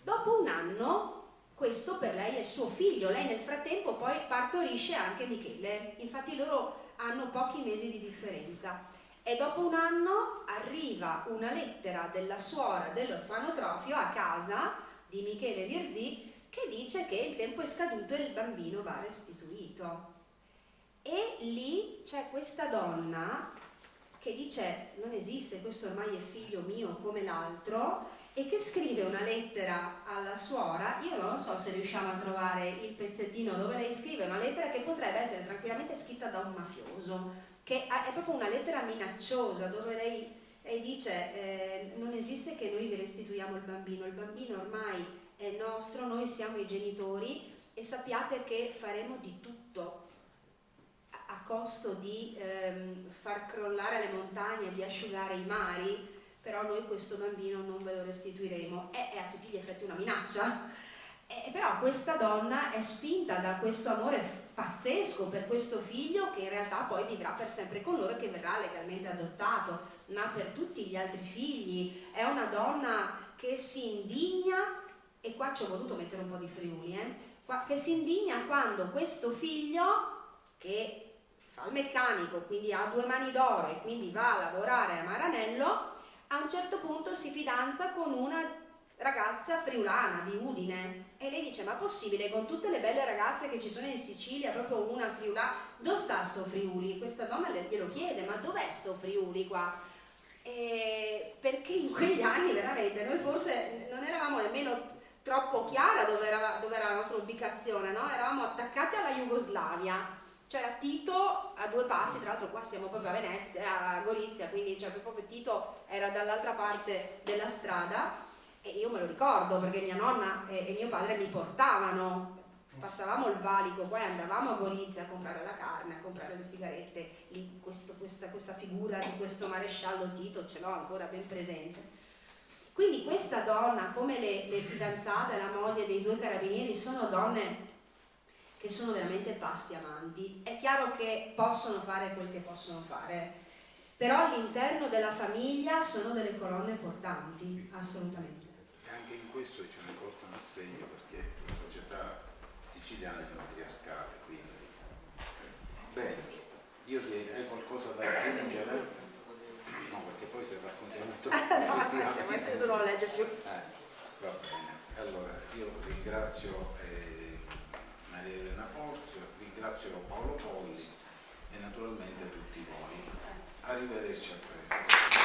[SPEAKER 6] Dopo un anno, questo per lei è il suo figlio. Lei nel frattempo poi partorisce anche Michele. Infatti loro hanno pochi mesi di differenza. E dopo un anno arriva una lettera della suora dell'orfanotrofio a casa di Michele Virzì che dice che il tempo è scaduto e il bambino va restituito. E lì c'è questa donna che dice non esiste, questo ormai è figlio mio come l'altro, e che scrive una lettera alla suora. Io non lo so se riusciamo a trovare il pezzettino dove lei scrive una lettera che potrebbe essere tranquillamente scritta da un mafioso, che è proprio una lettera minacciosa dove lei dice non esiste che noi vi restituiamo il bambino ormai è nostro, noi siamo i genitori e sappiate che faremo di tutto a costo di far crollare le montagne, di asciugare i mari, però noi questo bambino non ve lo restituiremo. È a tutti gli effetti una minaccia. Però questa donna è spinta da questo amore pazzesco per questo figlio, che in realtà poi vivrà per sempre con loro, che verrà legalmente adottato, ma per tutti gli altri figli. È una donna che si indigna, e qua ci ho voluto mettere un po' di Friuli, che si indigna quando questo figlio, che fa il meccanico, quindi ha 2 mani d'oro e quindi va a lavorare a Maranello, a un certo punto si fidanza con una ragazza friulana di Udine, e lei dice: ma possibile, con tutte le belle ragazze che ci sono in Sicilia, proprio una friulana, dove sta sto Friuli? Questa donna glielo chiede: ma dov'è sto Friuli qua? Perché in quegli anni veramente noi forse non eravamo nemmeno troppo chiara dove era la nostra ubicazione, no? Eravamo attaccati alla Jugoslavia. Cioè Tito a 2 passi, tra l'altro qua siamo proprio a Venezia, a Gorizia, quindi cioè, proprio Tito era dall'altra parte della strada, e io me lo ricordo perché mia nonna e mio padre mi portavano, passavamo il valico, poi andavamo a Gorizia a comprare la carne, a comprare le sigarette, lì questa figura di questo maresciallo Tito ce l'ho ancora ben presente. Quindi questa donna, come le fidanzate, la moglie dei 2 carabinieri, sono donne che sono veramente passi avanti. È chiaro che possono fare quel che possono fare, però all'interno della famiglia sono delle colonne portanti, assolutamente.
[SPEAKER 5] E anche in questo ce ne portano il segno, perché la società siciliana è matriarcale, quindi. Bene, io hai qualcosa da aggiungere? No, perché poi se raccontiamo troppo.
[SPEAKER 6] No, grazie, nessuno lo legge più.
[SPEAKER 5] Va bene, allora io ringrazio Maria Elena Porzio, ringrazio Paolo Polli e naturalmente tutti voi. Arrivederci, a presto.